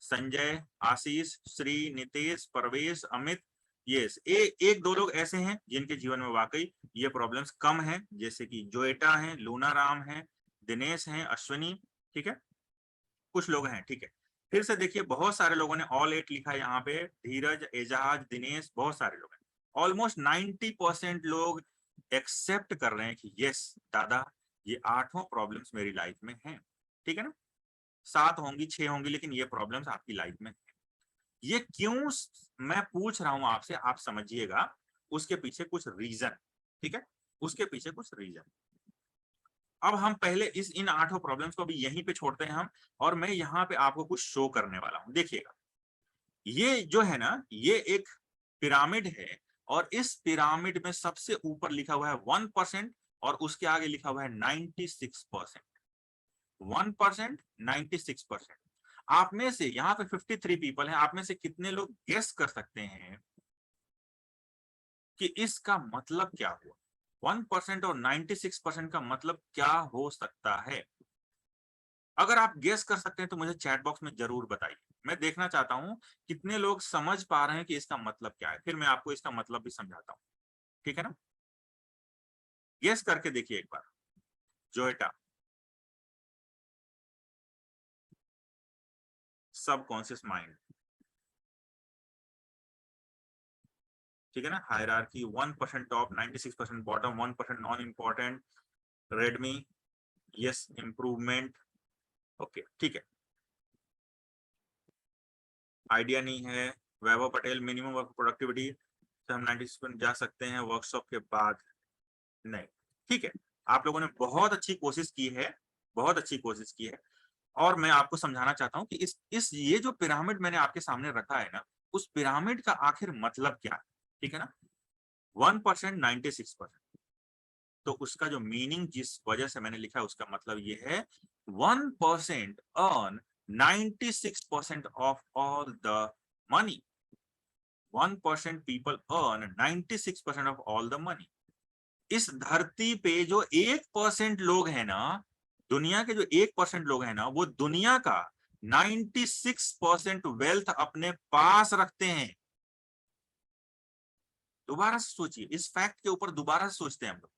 संजय, आशीष, श्री, नितेश, परवेश, अमित, यस, एक दो लोग ऐसे हैं जिनके जीवन में वाकई ये प्रॉब्लम्स कम हैं, जैसे कि जोएटा है, लूना राम है, दिनेश है, अश्विनी। ठीक है, कुछ लोग हैं। ठीक है, फिर से देखिए बहुत सारे लोगों ने ऑल 8 लिखा है यहाँ पे, धीरज, एजाज, दिनेश, बहुत सारे लोग हैं। ऑलमोस्ट 90% लोग एक्सेप्ट कर रहे हैं कि यस दादा, ये 8 प्रॉब्लम्स मेरी लाइफ में हैं। ठीक है ना? 7 होंगी, 6 होंगी, लेकिन ये प्रॉब्लम्स आपकी लाइफ में है। ये क्यों मैं पूछ रहा हूं आपसे, आप समझिएगा, उसके पीछे कुछ रीजन। ठीक है, उसके पीछे कुछ रीजन। अब हम पहले इन 8 प्रॉब्लम्स को भी यहीं पे छोड़ते हैं हम, और मैं यहाँ पे आपको कुछ शो करने वाला हूं। देखिएगा, ये जो है ना, ये एक पिरामिड है, और इस पिरामिड में सबसे ऊपर लिखा हुआ है 1%, और उसके आगे लिखा हुआ है 96%। 1%, 96%। आप में से यहाँ पे 53 पीपल हैं, आप में से कितने लोग गेस कर सकते हैं कि इसका मतलब क्या हुआ? 1% और 96% का मतलब क्या हो सकता है? अगर आप गेस कर सकते हैं तो मुझे चैट बॉक्स में जरूर बताइए। मैं देखना चाहता हूं कितने लोग समझ पा रहे हैं कि इसका मतलब क्या है, फिर मैं आपको इसका मतलब भी समझाता हूं। ठीक है ना? गेस करके देखिए एक बार। जोएटा, सबकॉन्शियस माइंड। ठीक है ना? Hierarchy, 1% top, 96% bottom, 1% non important, Redmi, yes, improvement. Okay, ठीक है, आइडिया नहीं है। वैभव पटेल, मिनिमम वर्क प्रोडक्टिविटी से हम 96% जा सकते हैं वर्कशॉप के बाद। नहीं, ठीक है। आप लोगों ने बहुत अच्छी कोशिश की है, बहुत अच्छी कोशिश की है। और मैं आपको समझाना चाहता हूँ कि इस ये जो पिरामिड मैंने आपके सामने रखा है ना, उस पिरामिड का आखिर मतलब क्या है, ठीक है ना? 1%, 96%। तो उसका जो मीनिंग जिस वजह से मैंने लिखा है उसका मतलब ये है 1% earn 96% of all the money. 1% people earn 96% of all the money. इस धरती पे जो 1% लोग हैं ना, दुनिया के जो 1% लोग हैं ना, वो दुनिया का 96% वेल्थ अपने पास रखते हैं। दोबारा से सोचिए, इस फैक्ट के ऊपर दोबारा से सोचते हैं हम लोग।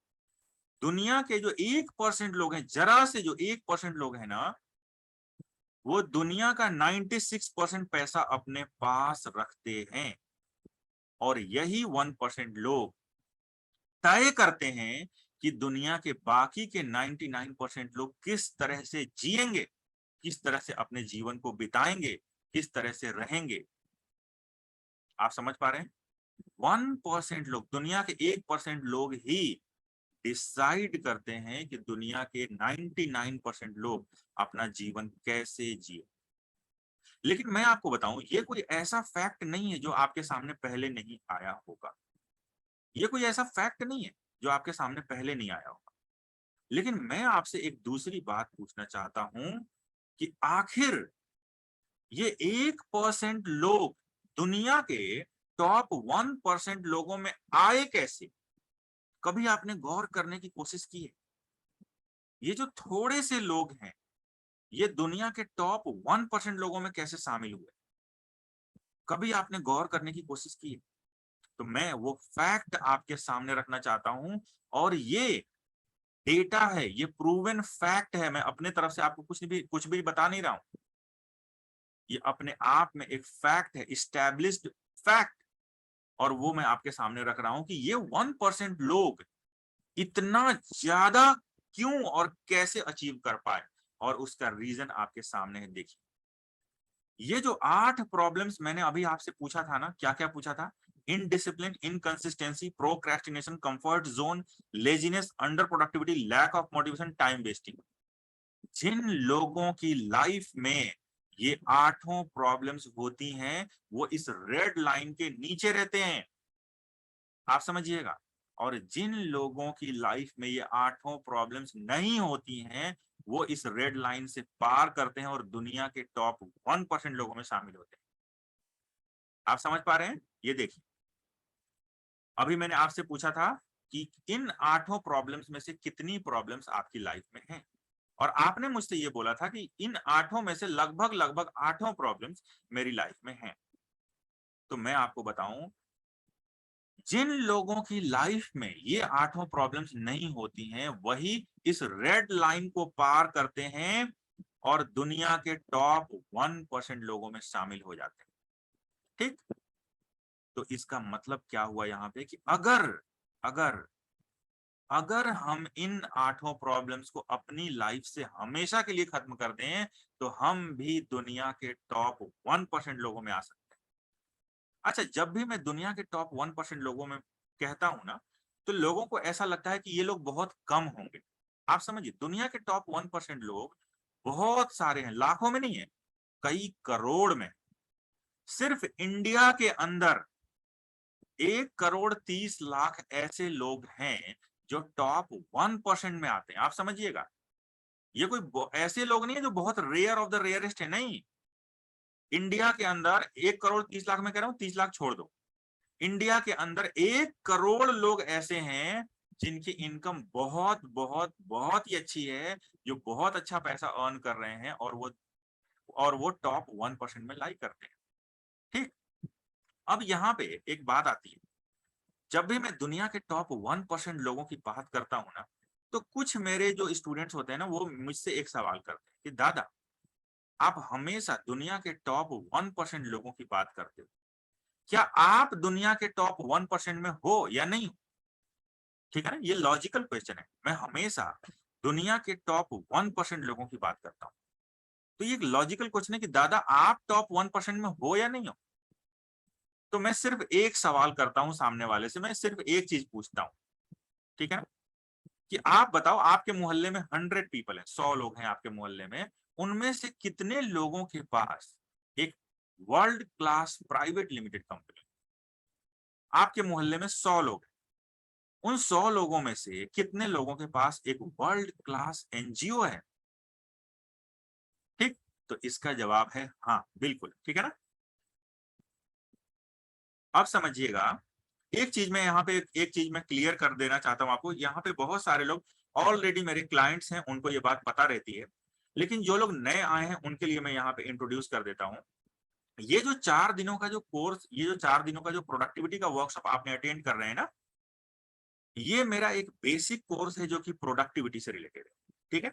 दुनिया के जो 1% लोग हैं, जरा से जो 1% लोग हैं ना, वो दुनिया का 96% पैसा अपने पास रखते हैं। और यही 1% लोग तय करते हैं कि दुनिया के बाकी के 99% लोग किस तरह से जिएंगे, किस तरह से अपने जीवन को बिताएंगे, किस तरह से रहेंगे। आप समझ पा रहे हैं? 1% लोग, दुनिया के 1% लोग ही डिसाइड करते हैं कि दुनिया के 99% लोग अपना जीवन कैसे जिए। लेकिन मैं आपको बताऊं, ये कोई ऐसा फैक्ट नहीं है जो आपके सामने पहले नहीं आया होगा। ये कोई ऐसा फैक्ट नहीं है जो आपके सामने पहले नहीं आया होगा। लेकिन मैं आपसे एक दूसरी बात पूछना चाहता हूं कि आखिर ये 1% लोग दुनिया के टॉप 1% लोगों में आए कैसे? कभी आपने गौर करने की कोशिश की है? ये जो थोड़े से लोग हैं, ये दुनिया के टॉप 1% लोगों में कैसे शामिल हुए? कभी आपने गौर करने की कोशिश की है? तो मैं वो फैक्ट आपके सामने रखना चाहता हूं। और ये डेटा है, ये प्रूवन फैक्ट है। मैं अपने तरफ से आपको कुछ भी बता नहीं रहा हूं। ये अपने आप में एक फैक्ट है, इस्टेब्लिश्ड फैक्ट। और वो मैं आपके सामने रख रहा हूं कि ये 1% लोग इतना ज्यादा क्यों और कैसे अचीव कर पाए। और उसका रीजन आपके सामने है, देखिए। ये जो 8 प्रॉब्लम्स मैंने अभी आपसे पूछा था ना, क्या क्या पूछा था? Indiscipline, inconsistency, procrastination, comfort zone, laziness, under productivity, lack of motivation, time wasting. जिन लोगों की लाइफ में ये आठों प्रॉब्लम्स होती हैं, वो इस रेड लाइन के नीचे रहते हैं। आप समझिएगा। और जिन लोगों की लाइफ में ये आठों प्रॉब्लम्स नहीं होती हैं, वो इस रेड लाइन से पार करते हैं और दुनिया के टॉप 1% लोगों में शामिल होते हैं। आप समझ पा रहे हैं? ये देखिए, अभी मैंने आपसे पूछा था कि इन आठों प्रॉब्लम्स में से कितनी प्रॉब्लम्स आपकी लाइफ में हैं। और आपने मुझसे ये बोला था कि इन आठों में से लगभग लगभग आठों प्रॉब्लम्स मेरी लाइफ में हैं। तो मैं आपको बताऊं, जिन लोगों की लाइफ में ये आठों प्रॉब्लम्स नहीं होती हैं, वही इस रेड लाइन को पार करते हैं और दुनिया के टॉप 1% लोगों में शामिल हो जाते हैं। ठीक? तो इसका मतलब क्या हुआ यहाँ पे कि अगर अगर अगर हम इन आठों प्रॉब्लम्स को अपनी लाइफ से हमेशा के लिए खत्म कर दें, तो हम भी दुनिया के टॉप 1% लोगों में आ सकते हैं। अच्छा, जब भी मैं दुनिया के टॉप 1% लोगों में कहता हूं ना, तो लोगों को ऐसा लगता है कि ये लोग बहुत कम होंगे। आप समझिए, दुनिया के टॉप 1% लोग बहुत सारे हैं, लाखों में नहीं है, कई करोड़ में। सिर्फ इंडिया के अंदर 1,30,00,000 ऐसे लोग हैं जो टॉप 1% में आते हैं। आप समझिएगा, ये कोई ऐसे लोग नहीं है जो बहुत रेयर ऑफ द रेयरेस्ट है, नहीं। इंडिया के अंदर 1,30,00,000 में कह रहा हूं, 30 लाख छोड़ दो। इंडिया के अंदर 1 करोड़ लोग ऐसे हैं जिनकी इनकम बहुत बहुत बहुत ही अच्छी है, जो बहुत अच्छा पैसा अर्न कर रहे हैं, और वो टॉप 1% में लाइक करते हैं। ठीक। अब यहाँ पे एक बात आती है, जब भी मैं दुनिया के टॉप 1% लोगों की बात करता हूं ना, तो कुछ मेरे जो स्टूडेंट्स होते हैं ना, वो मुझसे एक सवाल करते हैं कि दादा, आप हमेशा दुनिया के टॉप 1% लोगों की बात करते हो, क्या आप दुनिया के टॉप 1% में हो या नहीं हो? ठीक है ना, ये लॉजिकल क्वेश्चन है। मैं हमेशा दुनिया के टॉप 1% लोगों की बात करता हूं। तो ये एक लॉजिकल क्वेश्चन है कि दादा, आप टॉप 1% में हो या नहीं हो? तो मैं सिर्फ एक सवाल करता हूं सामने वाले से, मैं सिर्फ एक चीज पूछता हूं, ठीक है ना? कि आप बताओ, आपके मोहल्ले में 100 पीपल है, 100 लोग हैं आपके मोहल्ले में, उनमें से कितने लोगों के पास एक world class private limited company? आपके मोहल्ले में 100 लोग हैं, उन 100 लोगों में से कितने लोगों के पास एक वर्ल्ड क्लास एनजीओ है? ठीक, तो इसका जवाब है हाँ, बिल्कुल, ठीक है ना। अब समझिएगा, एक चीज मैं यहाँ पे एक चीज मैं क्लियर कर देना चाहता हूँ आपको। यहाँ पे बहुत सारे लोग ऑलरेडी मेरे क्लाइंट्स हैं, उनको ये बात पता रहती है, लेकिन जो लोग नए आए हैं उनके लिए मैं यहाँ पे इंट्रोड्यूस कर देता हूँ। ये जो 4 दिनों का जो कोर्स, ये जो 4 दिनों का जो प्रोडक्टिविटी का वर्कशॉप आपने अटेंड कर रहे हैं ना, ये मेरा एक बेसिक कोर्स है जो कि प्रोडक्टिविटी से रिलेटेड है। ठीक है,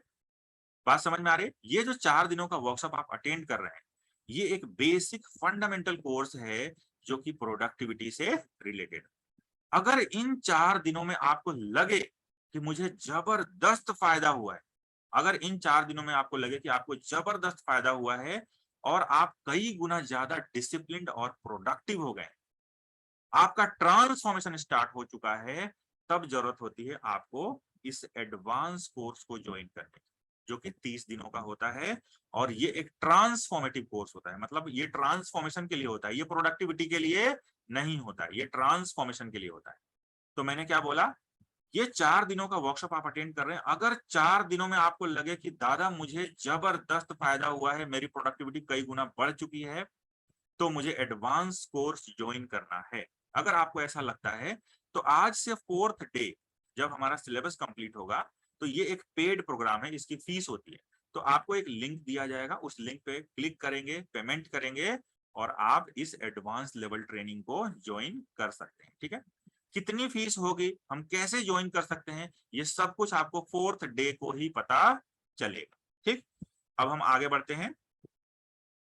बात समझ में आ रही है? ये जो 4 दिनों का वर्कशॉप आप अटेंड कर रहे हैं, ये एक बेसिक फंडामेंटल कोर्स है जो कि प्रोडक्टिविटी से रिलेटेड। अगर इन 4 दिनों में आपको लगे कि मुझे जबरदस्त फायदा हुआ है, अगर इन 4 दिनों में आपको लगे कि आपको जबरदस्त फायदा हुआ है और आप कई गुना ज्यादा डिसिप्लिन्ड और प्रोडक्टिव हो गए, आपका ट्रांसफॉर्मेशन स्टार्ट हो चुका है, तब जरूरत होती है आपको इस एडवांस कोर्स को ज्वाइन करने की, जो कि 30 दिनों का होता है। और ये एक ट्रांसफॉर्मेटिव कोर्स होता है, मतलब ये ट्रांसफॉर्मेशन के लिए होता है, ये प्रोडक्टिविटी के लिए नहीं होता है, ये ट्रांसफॉर्मेशन के लिए होता है। तो मैंने क्या बोला, ये 4 दिनों का वर्कशॉप आप अटेंड कर रहे हैं, अगर 4 दिनों में आपको लगे कि दादा मुझे जबरदस्त फायदा हुआ है, मेरी प्रोडक्टिविटी कई गुना बढ़ चुकी है, तो मुझे एडवांस कोर्स ज्वाइन करना है। अगर आपको ऐसा लगता है, तो आज से 4th डे जब हमारा सिलेबस कंप्लीट होगा, तो ये एक पेड प्रोग्राम है, इसकी फीस होती है। तो आपको एक लिंक दिया जाएगा, उस लिंक पे क्लिक करेंगे, पेमेंट करेंगे और आप इस एडवांस लेवल ट्रेनिंग को ज्वाइन कर सकते हैं। ठीक है, कितनी फीस होगी, हम कैसे ज्वाइन कर सकते हैं, ये सब कुछ आपको 4th डे को ही पता चलेगा। ठीक, अब हम आगे बढ़ते हैं।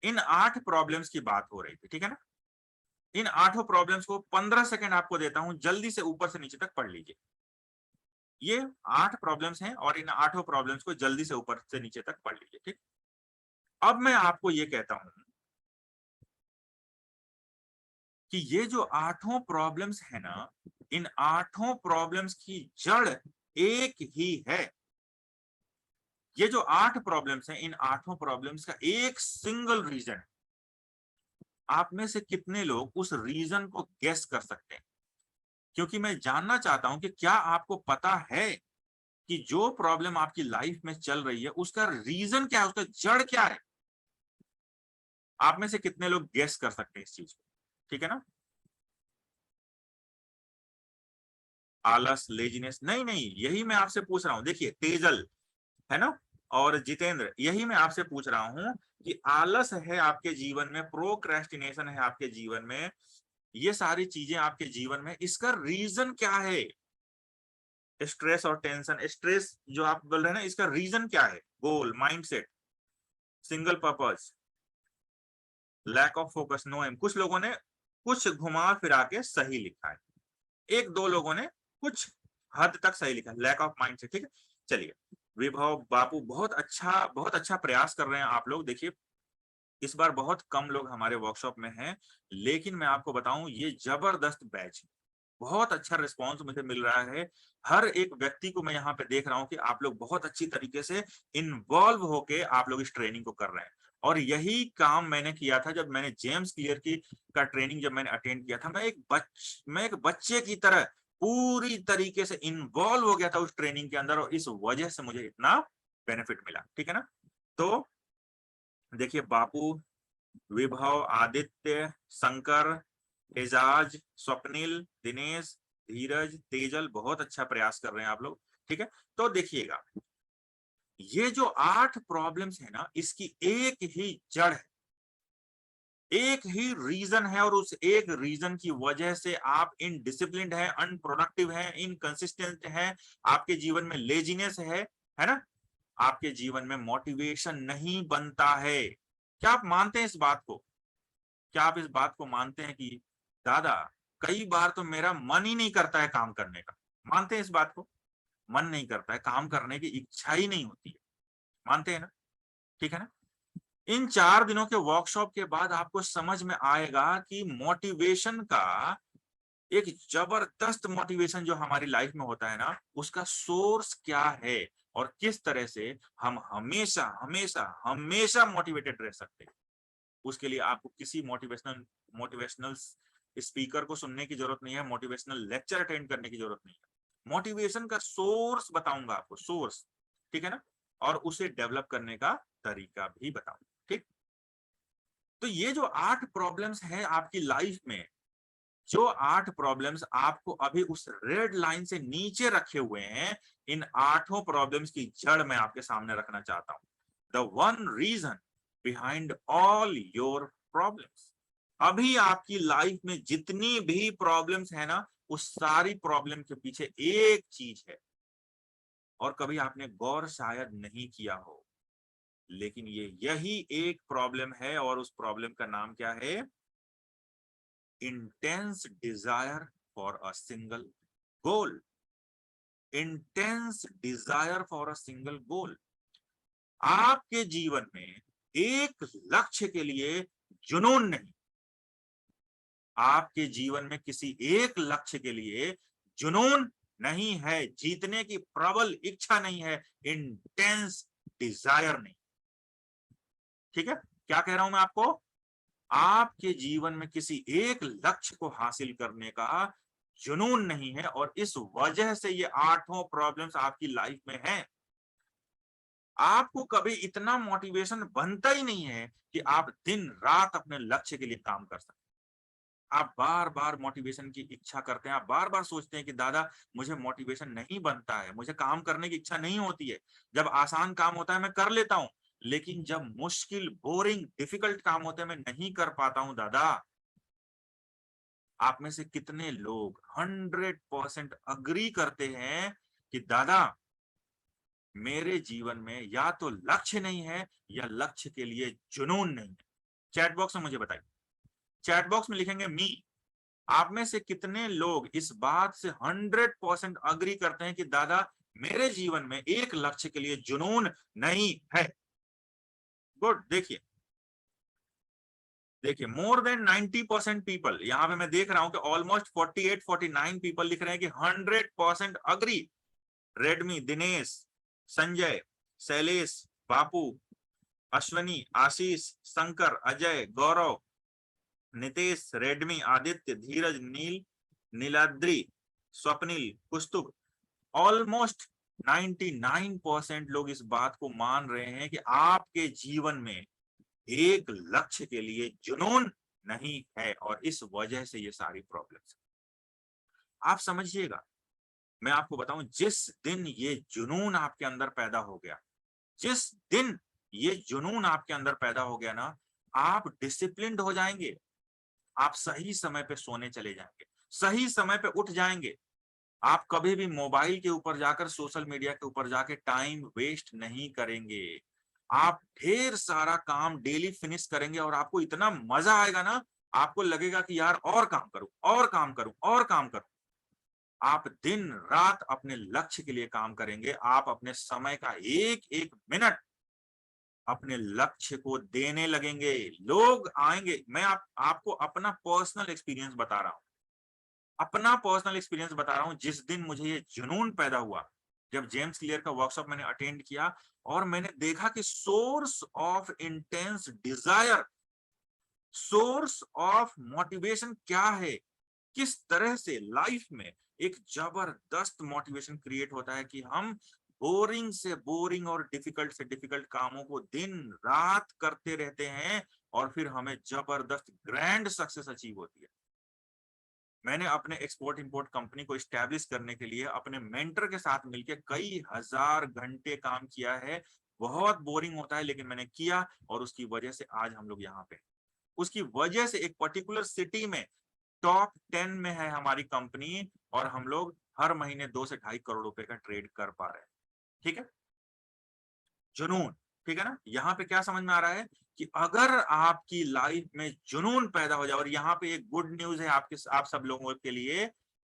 इन 8 प्रॉब्लम्स की बात हो रही थी, ठीक है ना। इन 8 प्रॉब्लम्स को 15 सेकंड आपको देता हूं, जल्दी से ऊपर से नीचे तक पढ़ लीजिए। ये 8 प्रॉब्लम्स हैं और इन 8 प्रॉब्लम्स को जल्दी से ऊपर से नीचे तक पढ़ लीजिए। ठीक, अब मैं आपको ये कहता हूं कि ये जो 8 प्रॉब्लम्स है ना, इन 8 प्रॉब्लम्स की जड़ एक ही है। ये जो 8 प्रॉब्लम्स हैं, इन 8 प्रॉब्लम्स का एक सिंगल रीजन। आप में से कितने लोग उस रीजन को गेस कर सकते हैं? क्योंकि मैं जानना चाहता हूं कि क्या आपको पता है कि जो प्रॉब्लम आपकी लाइफ में चल रही है उसका रीजन क्या है, उसका जड़ क्या है? आप में से कितने लोग गेस कर सकते हैं इस चीज को? ठीक है ना। आलस, लेजीनेस, नहीं नहीं, यही मैं आपसे पूछ रहा हूं। देखिए, तेजल है ना, और जितेंद्र, यही मैं आपसे पूछ रहा हूं कि आलस है आपके जीवन में, प्रोक्रेस्टिनेशन है आपके जीवन में, ये सारी चीजें आपके जीवन में, इसका रीजन क्या है? स्ट्रेस और टेंशन, स्ट्रेस जो आप बोल रहे हैं ना, इसका रीजन क्या है? Goal, mindset, single purpose, lack of focus, no aim. कुछ लोगों ने कुछ घुमा फिरा के सही लिखा है, एक दो लोगों ने कुछ हद तक सही लिखा है, लैक ऑफ माइंडसेट। ठीक है, चलिए। विभव, बापू, बहुत अच्छा प्रयास कर रहे हैं आप लोग। देखिए, इस बार बहुत कम लोग हमारे वर्कशॉप में हैं, लेकिन मैं आपको बताऊं, ये जबरदस्त बैच है, बहुत अच्छा रिस्पांस मुझे मिल रहा है। हर एक व्यक्ति को मैं यहाँ पे देख रहा हूँ कि आप लोग बहुत अच्छी तरीके से इन्वॉल्व होके आप लोग इस ट्रेनिंग को कर रहे हैं। और यही काम मैंने किया था जब मैंने जेम्स क्लियर की का ट्रेनिंग जब मैंने अटेंड किया था। मैं एक बच्चे की तरह पूरी तरीके से इन्वॉल्व हो गया था उस ट्रेनिंग के अंदर, और इस वजह से मुझे इतना बेनिफिट मिला। ठीक है ना। तो देखिए, बापू, विभव, आदित्य, शंकर, एजाज, स्वप्निल, दिनेश, धीरज, तेजल, बहुत अच्छा प्रयास कर रहे हैं आप लोग। ठीक है, तो देखिएगा, ये जो 8 प्रॉब्लम्स है ना, इसकी एक ही जड़ है, एक ही रीजन है, और उस एक रीजन की वजह से आप इनडिसिप्लिन्ड है, अनप्रोडक्टिव है, इनकंसिस्टेंट है, आपके जीवन में लेजीनेस है ना, आपके जीवन में मोटिवेशन नहीं बनता है। क्या आप मानते हैं इस बात को? क्या आप इस बात को मानते हैं कि दादा, कई बार तो मेरा मन ही नहीं करता है काम करने का? मानते हैं इस बात को? मन नहीं करता है, काम करने की इच्छा ही नहीं होती है। मानते हैं ना? ठीक है ना। इन 4 दिनों के वर्कशॉप के बाद आपको समझ में आएगा कि मोटिवेशन का एक जबरदस्त मोटिवेशन जो हमारी लाइफ में होता है ना, उसका सोर्स क्या है और किस तरह से हम हमेशा हमेशा हमेशा मोटिवेटेड रह सकते हैं। उसके लिए आपको किसी मोटिवेशनल स्पीकर को सुनने की जरूरत नहीं है, मोटिवेशनल लेक्चर अटेंड करने की जरूरत नहीं है। मोटिवेशन का सोर्स बताऊंगा आपको, सोर्स, ठीक है ना, और उसे डेवलप करने का तरीका भी बताऊंगा, ठीक। तो ये जो 8 प्रॉब्लम्स हैं आपकी लाइफ में, जो 8 प्रॉब्लम्स आपको अभी उस रेड लाइन से नीचे रखे हुए हैं, इन 8 प्रॉब्लम्स की जड़ मैं आपके सामने रखना चाहता हूं। The one reason behind all your problems. अभी आपकी लाइफ में जितनी भी प्रॉब्लम्स है ना, उस सारी प्रॉब्लम के पीछे एक चीज है, और कभी आपने गौर शायद नहीं किया हो, लेकिन ये यही एक प्रॉब्लम है, और उस प्रॉब्लम का नाम क्या है? Intense desire for a single goal. Intense desire for a single गोल। आपके जीवन में एक लक्ष्य के लिए जुनून नहीं, आपके जीवन में किसी एक लक्ष्य के लिए जुनून नहीं है, जीतने की प्रबल इच्छा नहीं है, इंटेंस डिजायर नहीं। ठीक है, क्या कह रहा हूं मैं आपको? आपके जीवन में किसी एक लक्ष्य को हासिल करने का जुनून नहीं है, और इस वजह से ये 8 प्रॉब्लम्स आपकी लाइफ में हैं। आपको कभी इतना मोटिवेशन बनता ही नहीं है कि आप दिन रात अपने लक्ष्य के लिए काम कर सकते। आप बार बार मोटिवेशन की इच्छा करते हैं, आप बार बार सोचते हैं कि दादा मुझे मोटिवेशन नहीं बनता है, मुझे काम करने की इच्छा नहीं होती है। जब आसान काम होता है मैं कर लेता हूं, लेकिन जब मुश्किल, बोरिंग, डिफिकल्ट काम होते हैं मैं नहीं कर पाता हूं। दादा, आप में से कितने लोग 100% अग्री करते हैं कि दादा मेरे जीवन में या तो लक्ष्य नहीं है, या लक्ष्य के लिए जुनून नहीं है? चैट बॉक्स में मुझे बताइए, चैट बॉक्स में लिखेंगे मी। आप में से कितने लोग इस बात से 100% अग्री करते हैं कि दादा मेरे जीवन में एक लक्ष्य के लिए जुनून नहीं है? गुड। देखिए देखिए, मोर देन 90% पीपल, यहां पे मैं देख रहा हूं कि ऑलमोस्ट 48-49 पीपल लिख रहे हैं कि 100% अग्री। रेडमी, दिनेश, संजय, शैलेश, बापू, अश्वनी, आशीष, शंकर, अजय, गौरव, नितेश, रेडमी, आदित्य, धीरज, नील, नीलाद्री, स्वप्निल, कुस्तुभ, ऑलमोस्ट 99% लोग इस बात को मान रहे हैं कि आपके जीवन में एक लक्ष्य के लिए जुनून नहीं है, और इस वजह से ये सारी प्रॉब्लम्स। आप समझिएगा, मैं आपको बताऊं, जिस दिन ये जुनून आपके अंदर पैदा हो गया, जिस दिन ये जुनून आपके अंदर पैदा हो गया ना, आप डिसिप्लिन्ड हो जाएंगे। आप सही समय पे सोने चले जाएंगे, सही समय पे उठ जाएंगे। आप कभी भी मोबाइल के ऊपर जाकर, सोशल मीडिया के ऊपर जाके टाइम वेस्ट नहीं करेंगे। आप ढेर सारा काम डेली फिनिश करेंगे, और आपको इतना मजा आएगा ना, आपको लगेगा कि यार और काम करूं, और काम करूं, और काम करूं। आप दिन रात अपने लक्ष्य के लिए काम करेंगे। आप अपने समय का एक एक मिनट अपने लक्ष्य को देने लगेंगे। लोग आएंगे, मैं आपको अपना पर्सनल एक्सपीरियंस बता रहा हूं, अपना पर्सनल एक्सपीरियंस बता रहा हूं। जिस दिन मुझे ये जुनून पैदा हुआ, जब जेम्स क्लियर का वर्कशॉप मैंने अटेंड किया, और मैंने देखा कि source of intense desire, source of motivation क्या है, किस तरह से लाइफ में एक जबरदस्त मोटिवेशन क्रिएट होता है कि हम बोरिंग से बोरिंग और डिफिकल्ट से डिफिकल्ट कामों को दिन रात करते रहते हैं, और फिर हमें जबरदस्त ग्रैंड सक्सेस अचीव होती है। मैंने अपने एक्सपोर्ट इंपोर्ट कंपनी को स्टैब्लिश करने के लिए अपने मेंटर के साथ मिलकर कई हजार घंटे काम किया है। बहुत बोरिंग होता है, लेकिन मैंने किया, और उसकी वजह से आज हम लोग यहाँ पे, उसकी वजह से एक पर्टिकुलर सिटी में टॉप 10 में है हमारी कंपनी, और हम लोग हर महीने 2 से 2.5 करोड़ रुपए का ट्रेड कर पा रहे हैं। ठीक है, जुनून। ठीक है ना, यहाँ पे क्या समझ में आ रहा है कि अगर आपकी लाइफ में जुनून पैदा हो जाए, और यहाँ पे एक गुड न्यूज है आप सब लोगों के लिए,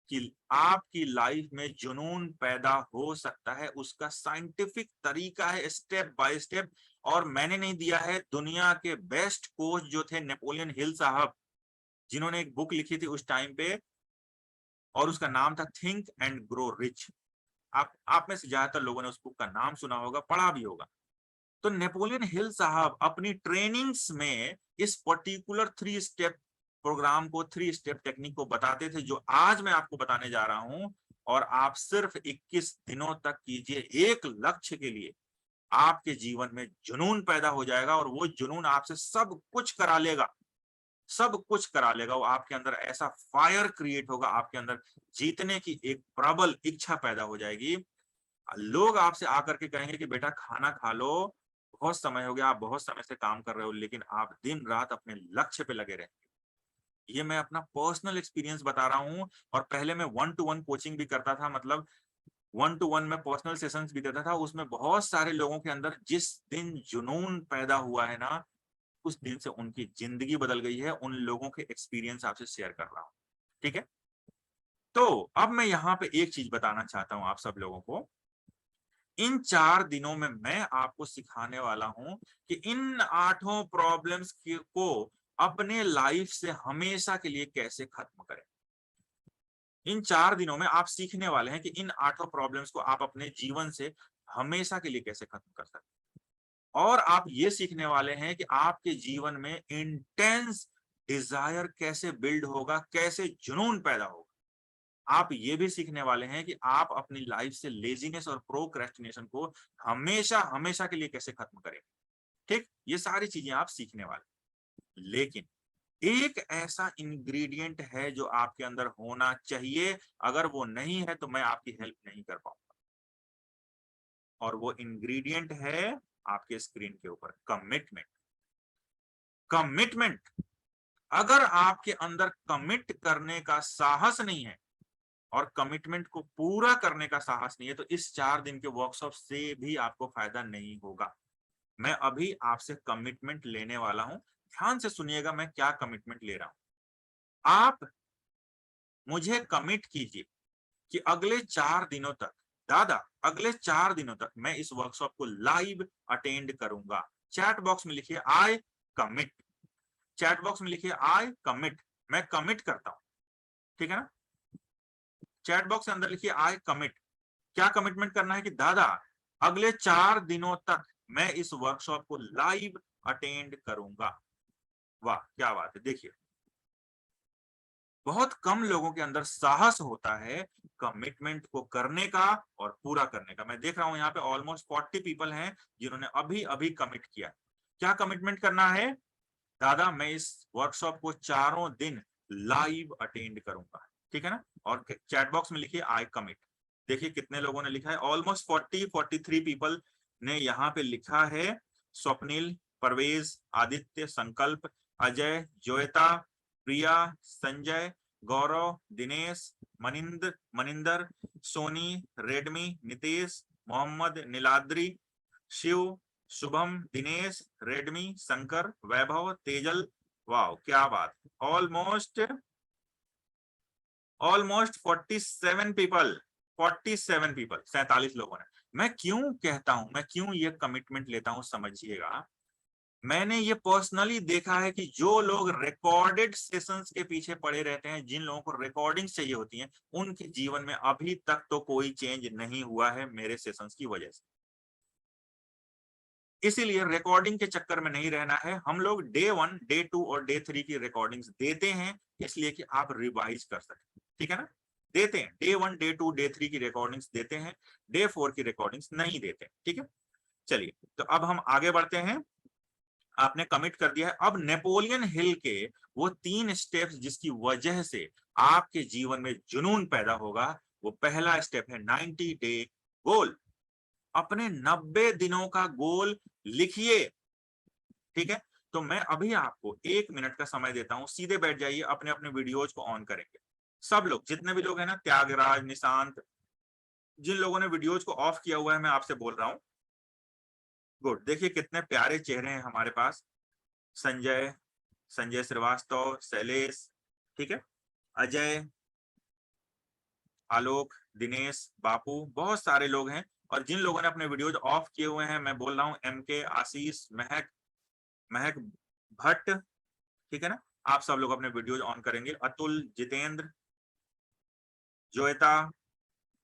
कि आपकी लाइफ में जुनून पैदा हो सकता है। उसका साइंटिफिक तरीका है, स्टेप बाय स्टेप। और मैंने नहीं दिया है, दुनिया के बेस्ट कोच जो थे, नेपोलियन हिल साहब, जिन्होंने एक बुक लिखी थी उस टाइम पे, और उसका नाम था थिंक एंड ग्रो रिच। आप में से ज्यादातर लोगों ने उस बुक का नाम सुना होगा, पढ़ा भी होगा। तो नेपोलियन हिल साहब अपनी ट्रेनिंग्स में इस पर्टिकुलर 3 स्टेप प्रोग्राम को, 3 स्टेप टेक्निक को बताते थे, जो आज मैं आपको बताने जा रहा हूं। और आप सिर्फ 21 दिनों तक कीजिए, एक लक्ष्य के लिए आपके जीवन में जुनून पैदा हो जाएगा, और वो जुनून आपसे सब कुछ करा लेगा, सब कुछ करा लेगा। वो आपके अंदर ऐसा फायर क्रिएट होगा, आपके अंदर जीतने की एक प्रबल इच्छा पैदा हो जाएगी। लोग आपसे आकर के कहेंगे कि बेटा खाना खा लो, बहुत समय हो गया, आप बहुत समय से काम कर रहे हो, लेकिन आप दिन रात अपने लक्ष्य पे लगे रहेंगे। ये मैं अपना पर्सनल एक्सपीरियंस बता रहा हूँ। और पहले मैं 1-to-1 कोचिंग भी करता था, मतलब 1-to-1 में पर्सनल सेशंस भी देता था। उसमें बहुत सारे लोगों के अंदर जिस दिन जुनून पैदा हुआ है ना, उस दिन से उनकी जिंदगी बदल गई है। उन लोगों के एक्सपीरियंस आपसे शेयर कर रहा हूँ, ठीक है। तो अब मैं यहाँ पे एक चीज बताना चाहता हूँ आप सब लोगों को। इन 4 दिनों में मैं आपको सिखाने वाला हूं कि इन 8 प्रॉब्लम्स को अपने लाइफ से हमेशा के लिए कैसे खत्म करें। इन 4 दिनों में आप सीखने वाले हैं कि इन 8 प्रॉब्लम्स को आप अपने जीवन से हमेशा के लिए कैसे खत्म कर सकते हैं। और आप ये सीखने वाले हैं कि आपके जीवन में इंटेंस डिजायर कैसे बिल्ड होगा, कैसे जुनून पैदा होगा। आप ये भी सीखने वाले हैं कि आप अपनी लाइफ से लेजीनेस और प्रोक्रेस्टिनेशन को हमेशा हमेशा के लिए कैसे खत्म करें। ठीक, ये सारी चीजें आप सीखने वाले। लेकिन एक ऐसा इंग्रेडिएंट है जो आपके अंदर होना चाहिए, अगर वो नहीं है तो मैं आपकी हेल्प नहीं कर पाऊंगा। और वो इंग्रेडिएंट है आपके स्क्रीन के ऊपर, कमिटमेंट। कमिटमेंट। अगर आपके अंदर कमिट करने का साहस नहीं है और कमिटमेंट को पूरा करने का साहस नहीं है, तो इस 4 दिन के वर्कशॉप से भी आपको फायदा नहीं होगा। मैं अभी आपसे कमिटमेंट लेने वाला हूं। ध्यान से सुनिएगा मैं क्या कमिटमेंट ले रहा हूं। आप मुझे कमिट कीजिए कि अगले 4 दिनों तक, दादा अगले 4 दिनों तक मैं इस वर्कशॉप को लाइव अटेंड करूंगा। चैट बॉक्स में लिखिए आई कमिट। चैट बॉक्स में लिखिए आई कमिट। मैं कमिट करता हूं, ठीक है ना। चैट बॉक्स के अंदर लिखिए आई कमिट। क्या कमिटमेंट करना है कि दादा अगले 4 दिनों तक मैं इस वर्कशॉप को लाइव अटेंड करूंगा। वाह क्या बात है। देखिए बहुत कम लोगों के अंदर साहस होता है कमिटमेंट को करने का और पूरा करने का। मैं देख रहा हूं यहाँ पे ऑलमोस्ट 40 पीपल हैं जिन्होंने अभी अभी कमिट किया। क्या कमिटमेंट करना है? दादा मैं इस वर्कशॉप को 4 दिन लाइव अटेंड करूंगा, ठीक है ना। और चैट बॉक्स में लिखिए आई कमिट। देखिए कितने लोगों ने लिखा है, ऑलमोस्ट 43 पीपल ने यहाँ पे लिखा है। स्वप्निल, परवेज, आदित्य, संकल्प, अजय, जोयता, प्रिया, संजय, गौरव, दिनेश, मनिंदर, सोनी, रेडमी, नितेश, मोहम्मद, नीलाद्री, शिव, शुभम, दिनेश, रेडमी, शंकर, वैभव, तेजल। वाह क्या बात। ऑलमोस्ट 47 पीपल, 47 पीपल, 47 लोगों ने। मैं क्यों कहता हूं, मैं क्यों ये कमिटमेंट लेता हूं, समझिएगा। मैंने ये पर्सनली देखा है कि जो लोग रिकॉर्डेड सेशंस के पीछे पड़े रहते हैं, जिन लोगों को रिकॉर्डिंग चाहिए होती हैं, उनके जीवन में अभी तक तो कोई चेंज नहीं हुआ है मेरे सेशंस की वजह से। इसीलिए रिकॉर्डिंग के चक्कर में नहीं रहना है। हम लोग डे 1, डे 2 और डे 3 की रिकॉर्डिंग्स देते हैं, इसलिए कि आप रिवाइज कर सकें, ठीक है ना। देते हैं डे 1, डे 2, डे 3 की रिकॉर्डिंग्स देते हैं, डे 4 की रिकॉर्डिंग्स नहीं देते, ठीक है। चलिए तो अब हम आगे बढ़ते हैं। आपने कमिट कर दिया है। अब नेपोलियन हिल के वो 3 स्टेप्स जिसकी वजह से आपके जीवन में जुनून पैदा होगा, वो पहला स्टेप है 90 डे गोल। अपने 90 दिनों का गोल लिखिए, ठीक है। तो मैं अभी आपको 1 मिनट का समय देता हूं, सीधे बैठ जाइए, अपने अपने वीडियोज को ऑन करेंगे। सब लोग, जितने भी लोग हैं ना, त्यागराज, निशांत, जिन लोगों ने वीडियोज को ऑफ किया हुआ है, मैं आपसे बोल रहा हूँ गुड। देखिए कितने प्यारे चेहरे हैं हमारे पास। संजय, संजय श्रीवास्तव, शैलेश, ठीक है, अजय, आलोक, दिनेश, बापू, बहुत सारे लोग हैं। और जिन लोगों ने अपने वीडियोज ऑफ किए हुए हैं, मैं बोल रहा हूँ MK, आशीष, महक, महक भट्ट, ठीक है ना। आप सब लोग अपने वीडियोज ऑन करेंगे। अतुल, जितेंद्र, जोएता,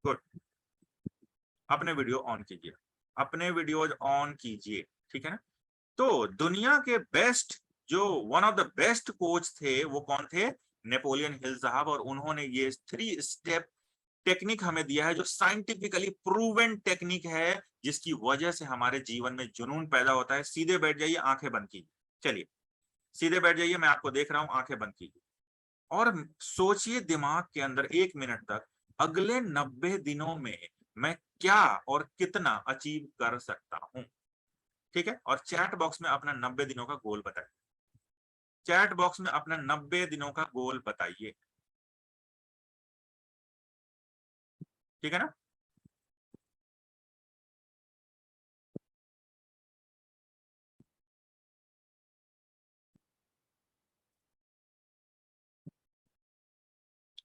गुड। अपने वीडियो ऑन कीजिए, अपने वीडियो ऑन कीजिए, ठीक है ना। तो दुनिया के बेस्ट, जो one of the best coach थे, वो कौन थे? नेपोलियन हिल साहब। और उन्होंने ये 3 स्टेप टेक्निक हमें दिया है, जो साइंटिफिकली प्रूवन टेक्निक है, जिसकी वजह से हमारे जीवन में जुनून पैदा होता है। सीधे बैठ जाइए, आंखें बंद कीजिए, चलिए सीधे बैठ जाइए, मैं आपको देख रहा हूं, आंखें बंद कीजिए और सोचिए दिमाग के अंदर 1 मिनट तक, अगले 90 दिनों में मैं क्या और कितना अचीव कर सकता हूं, ठीक है। और चैट बॉक्स में अपना 90 दिनों का गोल बताइए, चैट बॉक्स में अपना 90 दिनों का गोल बताइए, ठीक है ना।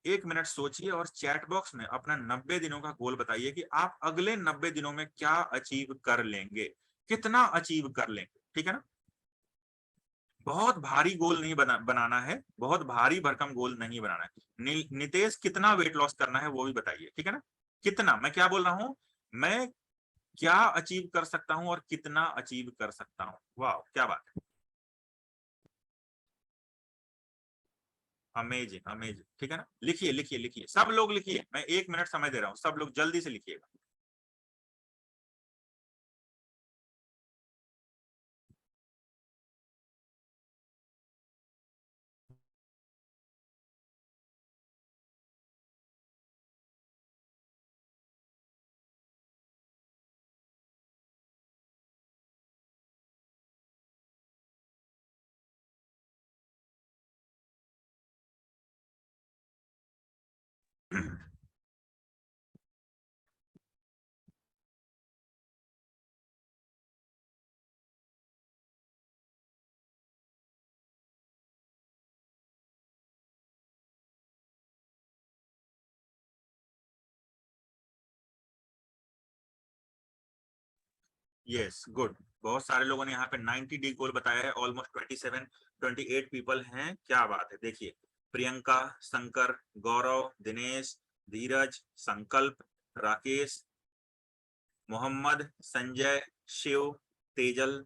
1 मिनट सोचिए और चैट बॉक्स में अपना 90 दिनों का गोल बताइए कि आप अगले 90 दिनों में क्या अचीव कर लेंगे, कितना अचीव कर लेंगे, ठीक है ना। बहुत भारी गोल नहीं बनाना है, बहुत भारी भरकम गोल नहीं बनाना है। नितेश, कितना वेट लॉस करना है वो भी बताइए, ठीक है ना। कितना, मैं क्या बोल रहा हूं, मैं क्या अचीव कर सकता हूं और कितना अचीव कर सकता हूं। वाह, क्या बात है, अमेजिंग अमेजिंग, ठीक है ना। लिखिए लिखिए लिखिए, सब लोग लिखिए, मैं 1 मिनट समय दे रहा हूं, सब लोग जल्दी से लिखिएगा। Yes, good. बहुत सारे लोगों ने यहाँ पे 90 डे गोल बताया है, ऑलमोस्ट 27 28 पीपल हैं, क्या बात है। देखिए, प्रियंका, शंकर, गौरव, दिनेश, धीरज, संकल्प, राकेश, मोहम्मद, संजय, शिव, तेजल,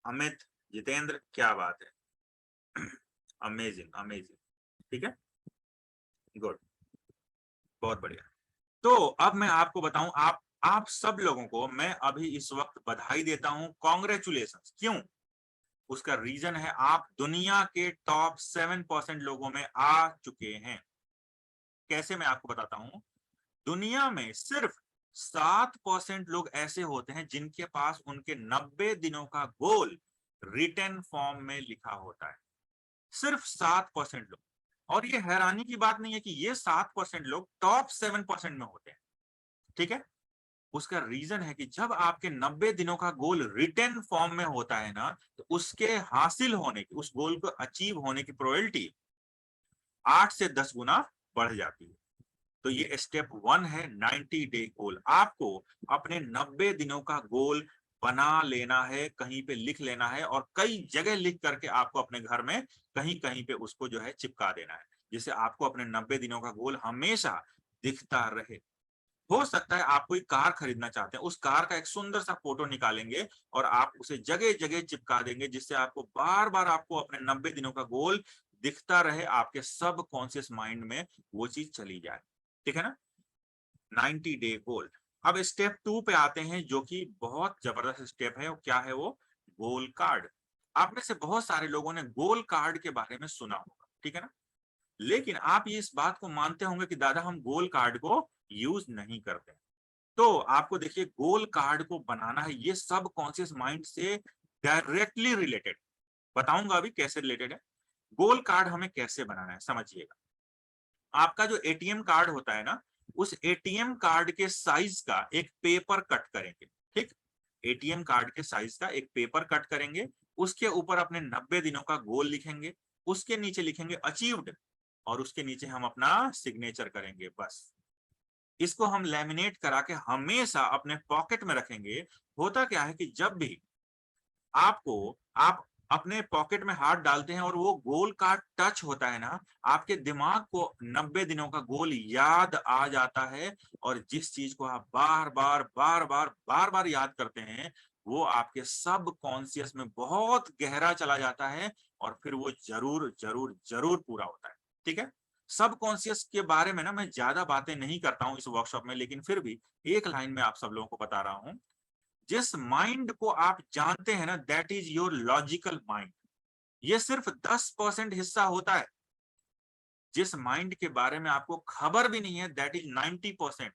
अमित, जितेंद्र, क्या बात है। अमेजिंग अमेजिंग, ठीक है, गुड, बहुत बढ़िया। तो अब मैं आपको बताऊं, आप सब लोगों को मैं अभी इस वक्त बधाई देता हूं, कॉन्ग्रेचुलेशन। क्यों? उसका रीजन है, आप दुनिया के टॉप 7% लोगों में आ चुके हैं। कैसे, मैं आपको बताता हूं। दुनिया में सिर्फ 7% लोग ऐसे होते हैं जिनके पास उनके 90 दिनों का गोल रिटन फॉर्म में लिखा होता है, सिर्फ 7% लोग। और ये हैरानी की बात नहीं है कि ये 7% लोग टॉप 7% में होते हैं, ठीक है। उसका रीजन है कि जब आपके 90 दिनों का गोल रिटन फॉर्म में होता है ना, तो उसके हासिल होने की, उस गोल को अचीव होने की प्रोबेबिलिटी 8 से 10 गुना बढ़ जाती है। तो ये स्टेप 1 है, 90 डे गोल। आपको अपने 90 दिनों का गोल बना लेना है, कहीं पे लिख लेना है और कई जगह लिख करके आपको अपने घर में कहीं कहीं पे उसको जो है चिपका देना है, जिससे आपको अपने 90 दिनों का गोल हमेशा दिखता रहे। हो सकता है आप कोई कार खरीदना चाहते हैं, उस कार का एक सुंदर सा फोटो निकालेंगे और आप उसे जगह जगह चिपका देंगे, जिससे आपको बार बार आपको अपने 90 दिनों का गोल दिखता रहे, आपके सब कॉन्शियस माइंड में वो चीज चली जाए, ठीक है ना। 90 डे गोल। अब स्टेप 2 पे आते हैं, जो कि बहुत जबरदस्त स्टेप है। क्या है वो? गोल कार्ड। आप में से बहुत सारे लोगों ने गोल कार्ड के बारे में सुना होगा, ठीक है ना। लेकिन आप ये इस बात को मानते होंगे कि दादा हम गोल कार्ड को यूज नहीं करते। तो आपको देखिए, गोल कार्ड को बनाना है, ये सब कॉन्शियस माइंड से डायरेक्टली रिलेटेड। बताऊंगा अभी कैसे रिलेटेड है। गोल कार्ड हमें कैसे बनाना है, समझिएगा। आपका जो एटीएम कार्ड होता है ना, उस एटीएम कार्ड के साइज का एक पेपर कट करेंगे, ठीक। एटीएम कार्ड के साइज का एक पेपर कट करेंगे, उसके ऊपर अपने 90 दिनों का गोल लिखेंगे, उसके नीचे लिखेंगे अचीव्ड, और उसके नीचे हम अपना सिग्नेचर करेंगे, बस। इसको हम लैमिनेट करा के हमेशा अपने पॉकेट में रखेंगे। होता क्या है कि जब भी आपको, आप अपने पॉकेट में हाथ डालते हैं और वो गोल का टच होता है ना, आपके दिमाग को 90 दिनों का गोल याद आ जाता है। और जिस चीज को आप बार बार बार बार बार बार याद करते हैं, वो आपके सब कॉन्शियस में बहुत गहरा चला जाता है और फिर वो जरूर जरूर जरूर पूरा होता है। ठीक है। सब कॉन्शियस के बारे में ना मैं ज्यादा बातें नहीं करता हूं इस वर्कशॉप में, लेकिन फिर भी एक लाइन में आप सब लोगों को बता रहा हूं। जिस माइंड को आप जानते हैं ना, that is your logical mind, ये सिर्फ 10% हिस्सा होता है। जिस माइंड के बारे में आपको खबर भी नहीं है, दैट इज 90%,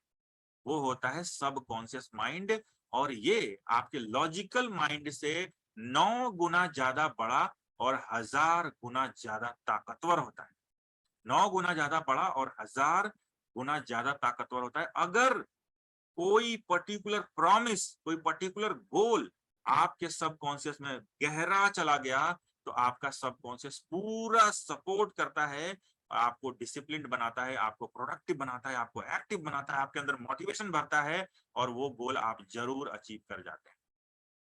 वो होता है सब कॉन्शियस माइंड। और ये आपके लॉजिकल माइंड से 9 गुना ज्यादा बड़ा और 1000 गुना ज्यादा ताकतवर होता है। 9 गुना ज्यादा बड़ा और 1000 गुना ज्यादा ताकतवर होता है। अगर कोई पर्टिकुलर प्रॉमिस, कोई पर्टिकुलर गोल आपके सबकॉन्शियस में गहरा चला गया, तो आपका सबकॉन्शियस पूरा सपोर्ट करता है, आपको डिसिप्लिन बनाता है, आपको प्रोडक्टिव बनाता है, आपको एक्टिव बनाता है, आपके अंदर मोटिवेशन भरता है, और वो गोल आप जरूर अचीव कर जाते हैं।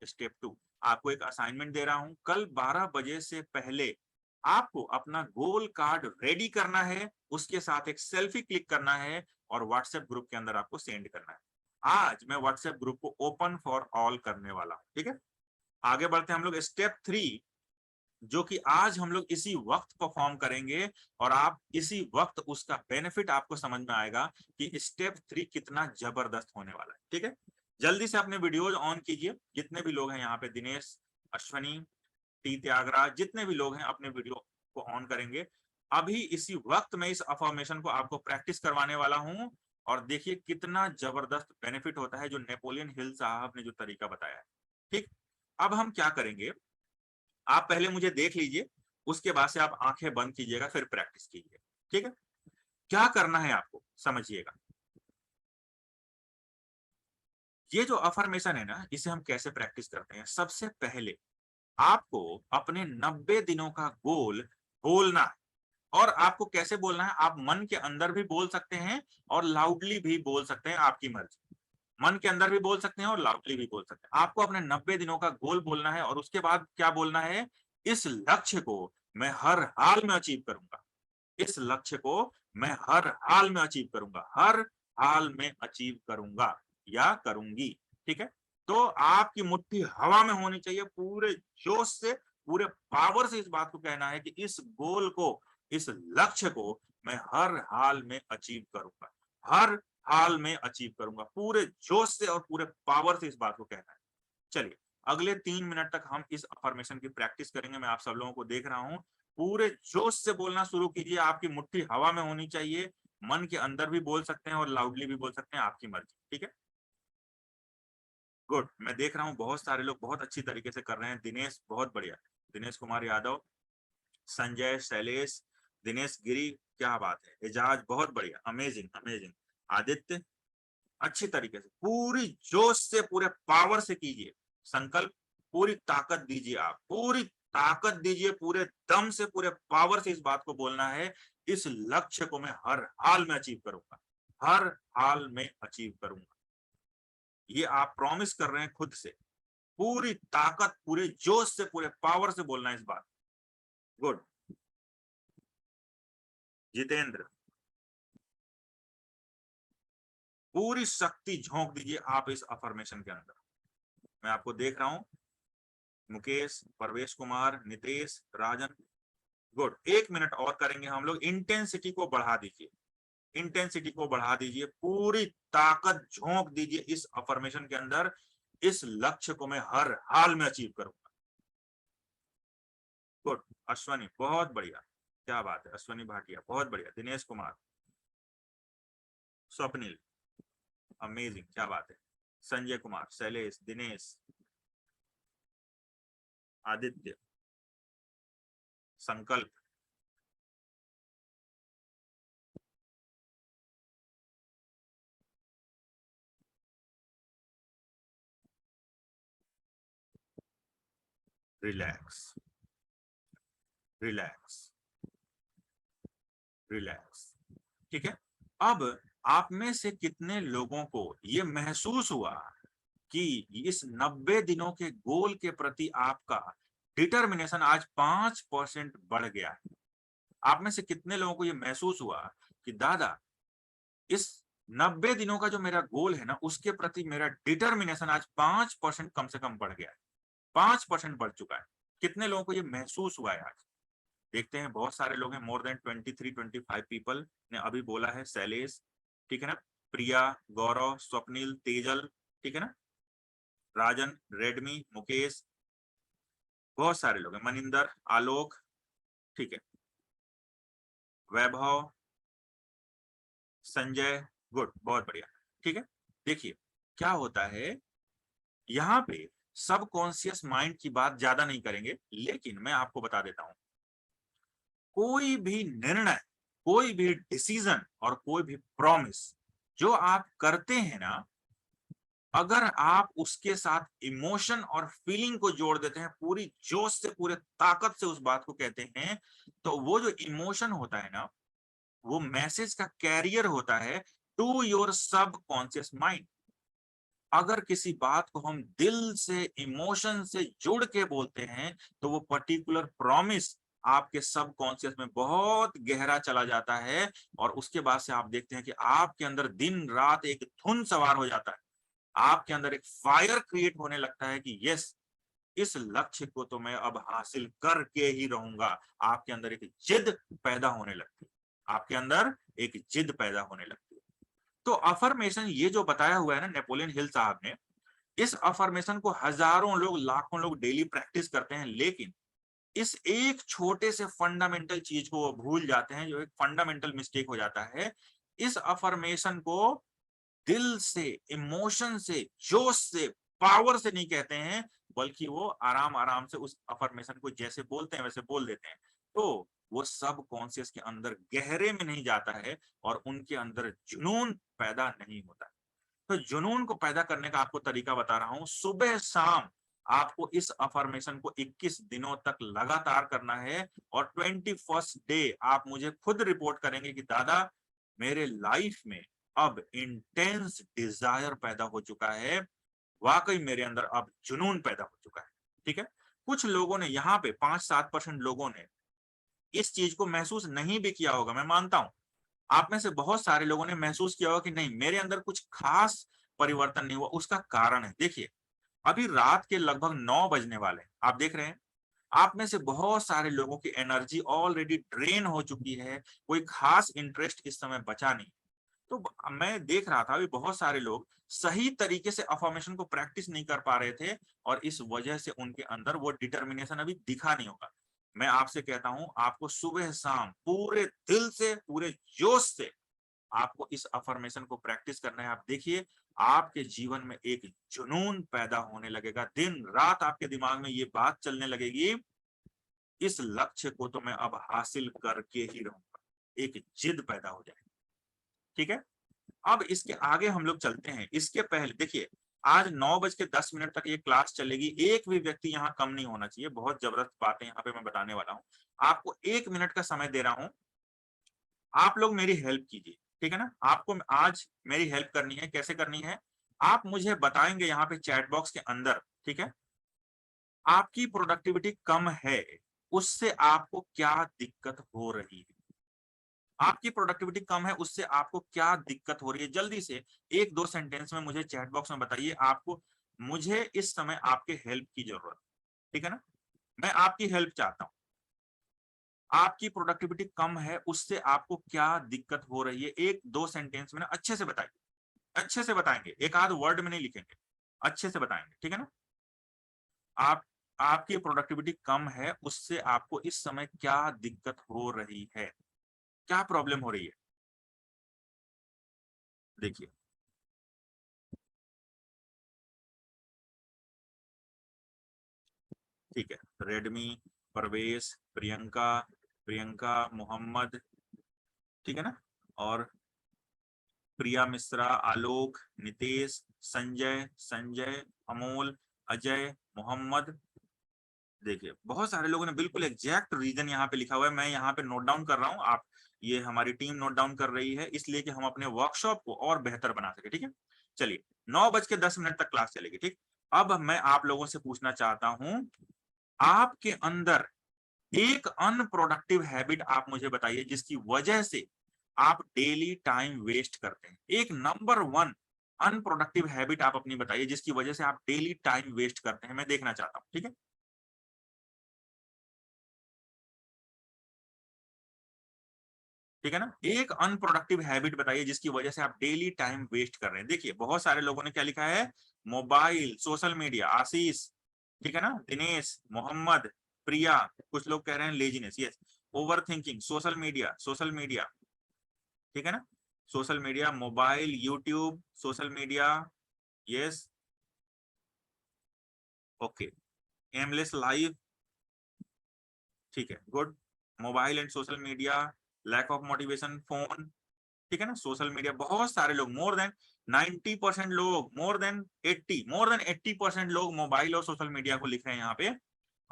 स्टेप 2, आपको एक असाइनमेंट दे रहा हूं। कल 12 बजे से पहले आपको अपना गोल कार्ड रेडी करना है, उसके साथ एक सेल्फी क्लिक करना है और व्हाट्सएप ग्रुप के अंदर आपको सेंड करना है। आज मैं व्हाट्सएप ग्रुप को ओपन फॉर ऑल करने वाला हूं। ठीक है। आगे बढ़ते हैं हम लोग स्टेप 3, जो कि आज हम लोग इसी वक्त परफॉर्म करेंगे, और आप इसी वक्त उसका बेनिफिट आपको समझ में आएगा कि स्टेप 3 कितना जबरदस्त होने वाला है। ठीक है। जल्दी से अपने वीडियोज ऑन कीजिए, जितने भी लोग हैं यहाँ पे, दिनेश, अश्वनी, टी त्यागराज, जितने भी लोग हैं अपने वीडियो को ऑन करेंगे। अभी इसी वक्त मैं इस अफर्मेशन को आपको प्रैक्टिस करवाने वाला हूं, और देखिए कितना जबरदस्त बेनिफिट होता है, जो नेपोलियन हिल साहब ने जो तरीका बताया है। ठीक। अब हम क्या करेंगे, आप पहले मुझे देख लीजिए, उसके बाद से आप आंखें बंद कीजिएगा, फिर प्रैक्टिस कीजिए। ठीक है। क्या करना है आपको, समझिएगा। ये जो अफर्मेशन है ना, इसे हम कैसे प्रैक्टिस करते हैं। सबसे पहले आपको अपने 90 दिनों का गोल बोलना है। और आपको कैसे बोलना है, आप मन के अंदर भी बोल सकते हैं और लाउडली भी बोल सकते हैं, आपकी मर्जी। मन के अंदर भी बोल सकते हैं और लाउडली भी बोल सकते हैं। आपको अपने 90 दिनों का गोल बोलना है, और उसके बाद क्या बोलना है, इस लक्ष्य को मैं हर हाल में अचीव करूंगा। इस लक्ष्य को मैं हर हाल में अचीव करूंगा, हर हाल में अचीव करूंगा या करूंगी। ठीक है। तो आपकी मुट्ठी हवा में होनी चाहिए, पूरे जोश से, पूरे पावर से इस बात को कहना है कि इस गोल को, इस लक्ष्य को मैं हर हाल में अचीव करूंगा, हर हाल में अचीव करूंगा। पूरे जोश से और पूरे पावर से इस बात को कहना है। चलिए, अगले 3 मिनट तक हम इस अफर्मेशन की प्रैक्टिस करेंगे। मैं आप सब लोगों को देख रहा हूं, पूरे जोश से बोलना शुरू कीजिए। आपकी मुट्ठी हवा में होनी चाहिए। मन के अंदर भी बोल सकते हैं और लाउडली भी बोल सकते हैं, आपकी मर्जी। ठीक है। गुड। मैं देख रहा हूँ बहुत सारे लोग बहुत अच्छी तरीके से कर रहे हैं। दिनेश, बहुत बढ़िया। दिनेश कुमार यादव, संजय, शैलेश, दिनेश गिरी, क्या बात है। एजाज, बहुत बढ़िया, अमेजिंग अमेजिंग। आदित्य, अच्छी तरीके से, पूरी जोश से, पूरे पावर से कीजिए संकल्प। पूरी ताकत दीजिए, आप पूरी ताकत दीजिए, पूरे दम से, पूरे पावर से इस बात को बोलना है, इस लक्ष्य को मैं हर हाल में अचीव करूंगा, हर हाल में अचीव करूंगा। ये आप प्रॉमिस कर रहे हैं खुद से। पूरी ताकत, पूरे जोश से, पूरे पावर से बोलना है इस बात। गुड। जितेंद्र, पूरी शक्ति झोंक दीजिए आप इस अफर्मेशन के अंदर। मैं आपको देख रहा हूं। मुकेश, परवेश कुमार, नितेश, राजन, गुड। 1 मिनट और करेंगे हम लोग। इंटेंसिटी को बढ़ा दीजिए, इंटेंसिटी को बढ़ा दीजिए, पूरी ताकत झोंक दीजिए इस अफर्मेशन के अंदर, इस लक्ष्य को मैं हर हाल में अचीव करूंगा। गुड। अश्वनी, बहुत बढ़िया, क्या बात है। अश्वनी भाटिया, बहुत बढ़िया। दिनेश कुमार, स्वप्निल, अमेजिंग, क्या बात है। संजय कुमार, शैलेश, दिनेश, आदित्य, संकल्प, रिलैक्स, रिलैक्स, रिलैक्स। ठीक है। अब आप में से कितने लोगों को ये महसूस हुआ कि इस 90 दिनों के गोल के प्रति आपका डिटर्मिनेशन आज 5% बढ़ गया है। आप में से कितने लोगों को ये महसूस हुआ कि दादा इस 90 दिनों का जो मेरा गोल है ना, उसके प्रति मेरा डिटर्मिनेशन आज 5% कम से कम बढ़ गया है, 5% बढ़ चुका है। कितने लोगों को ये महसूस हुआ है आज? देखते हैं, बहुत सारे लोग हैं, मोर देन 23-25 पीपल ने अभी बोला है। शैलेश, ठीक है ना, प्रिया, गौरव, स्वप्निल, तेजल, ठीक है ना, राजन, रेडमी, मुकेश, बहुत सारे लोग हैं, मनिंदर, आलोक, ठीक है, वैभव, संजय, गुड, बहुत बढ़िया, ठीक है। देखिए क्या होता है यहाँ पे, सब कॉन्शियस माइंड की बात ज्यादा नहीं करेंगे, लेकिन मैं आपको बता देता हूं, कोई भी निर्णय, कोई भी डिसीजन और कोई भी प्रॉमिस जो आप करते हैं ना, अगर आप उसके साथ इमोशन और फीलिंग को जोड़ देते हैं, पूरी जोश से, पूरे ताकत से उस बात को कहते हैं, तो वो जो इमोशन होता है ना, वो मैसेज का कैरियर होता है टू योर सब कॉन्शियस माइंड। अगर किसी बात को हम दिल से, इमोशन से जुड़ के बोलते हैं, तो वो पर्टिकुलर प्रॉमिस आपके सब कॉन्शियस में बहुत गहरा चला जाता है, और उसके बाद से आप देखते हैं कि आपके अंदर दिन रात एक धुन सवार हो जाता है, आपके अंदर एक फायर क्रिएट होने लगता है कि यस, इस लक्ष्य को तो मैं अब हासिल करके ही रहूंगा। आपके अंदर एक जिद पैदा होने लगती है, आपके अंदर एक जिद पैदा होने लगती है। तो अफर्मेशन ये जो बताया हुआ है ना नेपोलियन हिल साहब ने, इस अफर्मेशन को हजारों लोग, लाखों लोग डेली प्रैक्टिस करते हैं, लेकिन इस एक छोटे से फंडामेंटल चीज को वो भूल जाते हैं, जो एक फंडामेंटल मिस्टेक हो जाता है। इस अफर्मेशन को दिल से, इमोशन से, जोश से, पावर से नहीं कहते हैं, बल्कि वो आराम आराम से उस अफर्मेशन को जैसे बोलते हैं वैसे बोल देते हैं। तो वो सब कॉन्शियस के अंदर गहरे में नहीं जाता है, और उनके अंदर जुनून पैदा नहीं होता। तो जुनून को पैदा करने का आपको तरीका बता रहा हूं। सुबह शाम आपको इस अफर्मेशन को 21 दिनों तक लगातार करना है, और 21st डे आप मुझे खुद रिपोर्ट करेंगे कि दादा, मेरे लाइफ में अब इंटेंस डिजायर पैदा हो चुका है, वाकई मेरे अंदर अब जुनून पैदा हो चुका है। ठीक है। कुछ लोगों ने, यहाँ पे 5-7% लोगों ने इस चीज को महसूस नहीं भी किया होगा, मैं मानता हूं। आप में से बहुत सारे लोगों ने महसूस किया होगा कि नहीं, मेरे अंदर कुछ खास परिवर्तन नहीं हुआ। उसका कारण है, देखिए, अभी रात के लगभग 9 बजने वाले हैं, आप देख रहे हैं, आप में से बहुत सारे लोगों की एनर्जी ऑलरेडी ड्रेन हो चुकी है, कोई खास इंटरेस्ट इस समय बचा नहीं। तो मैं देख रहा था अभी बहुत सारे लोग सही तरीके से अफर्मेशन को प्रैक्टिस नहीं कर पा रहे थे, और इस वजह से उनके अंदर वो डिटर्मिनेशन अभी दिखा नहीं होगा। मैं आपसे कहता हूं, आपको सुबह शाम पूरे दिल से, पूरे जोश से आपको इस अफर्मेशन को प्रैक्टिस करना है। आप देखिए, आपके जीवन में एक जुनून पैदा होने लगेगा, दिन रात आपके दिमाग में ये बात चलने लगेगी, इस लक्ष्य को तो मैं अब हासिल करके ही रहूंगा, एक जिद पैदा हो जाएगी। ठीक है। अब इसके आगे हम लोग चलते हैं। इसके पहले देखिए, आज 9:10 तक ये क्लास चलेगी, एक भी व्यक्ति यहाँ कम नहीं होना चाहिए। बहुत जबरदस्त बातें यहाँ पे मैं बताने वाला हूँ। आपको 1 मिनट का समय दे रहा हूँ, आप लोग मेरी हेल्प कीजिए, ठीक है ना। आपको आज मेरी हेल्प करनी है, कैसे करनी है, आप मुझे बताएंगे यहाँ पे चैट बॉक्स के अंदर, ठीक है, आपकी प्रोडक्टिविटी कम है, उससे आपको क्या दिक्कत हो रही है। आपकी प्रोडक्टिविटी कम है, उससे आपको क्या दिक्कत हो रही है, जल्दी से 1-2 सेंटेंस में मुझे चैट बॉक्स में बताइए। आपको, मुझे इस समय आपके हेल्प की जरूरत, ठीक है ना, मैं आपकी हेल्प चाहता हूं। आपकी प्रोडक्टिविटी कम है, उससे आपको क्या दिक्कत हो रही है, 1-2 सेंटेंस में ना अच्छे से बताइए। अच्छे से बताएंगे, एक आध वर्ड में नहीं लिखेंगे, अच्छे से बताएंगे, ठीक है ना। आप, आपकी प्रोडक्टिविटी कम है, उससे आपको इस समय क्या दिक्कत हो रही है, क्या प्रॉब्लम हो रही है, देखिए। ठीक है, रेडमी, परवेश, प्रियंका, प्रियंका, मोहम्मद, ठीक है ना, और प्रिया मिश्रा, आलोक, नितेश, संजय, संजय, अमोल, अजय, मोहम्मद। देखिए, बहुत सारे लोगों ने बिल्कुल एग्जैक्ट रीजन यहाँ पे लिखा हुआ है, मैं यहाँ पे नोट डाउन कर रहा हूँ, आप, ये हमारी टीम नोट डाउन कर रही है, इसलिए कि हम अपने वर्कशॉप को और बेहतर बना सके। ठीक है, चलिए, 9:10 तक क्लास चलेगी। ठीक, अब मैं आप लोगों से पूछना चाहता हूँ, आपके अंदर एक अनप्रोडक्टिव हैबिट आप मुझे बताइए जिसकी वजह से आप डेली टाइम वेस्ट करते हैं। एक नंबर 1 अनप्रोडक्टिव हैबिट आप अपनी बताइए जिसकी वजह से आप डेली टाइम वेस्ट करते हैं, मैं देखना चाहता हूं। ठीक है, ठीक है ना, एक अनप्रोडक्टिव हैबिट बताइए जिसकी वजह से आप डेली टाइम वेस्ट कर रहे हैं। देखिए बहुत सारे लोगों ने क्या लिखा है, मोबाइल, सोशल मीडिया, आशीष, ठीक है ना, दिनेश, मोहम्मद, प्रिया, कुछ लोग कह रहे हैं laziness, yes, overthinking, social media, social media, ठीक है ना, social media, mobile, YouTube, social media, yes, okay, aimless life, ठीक है, good, mobile and social media, lack of motivation, phone, ठीक है ना, सोशल मीडिया, बहुत सारे लोग, मोर देन 90% लोग, मोर देन 80% लोग मोबाइल और सोशल मीडिया को लिख रहे हैं यहाँ पे।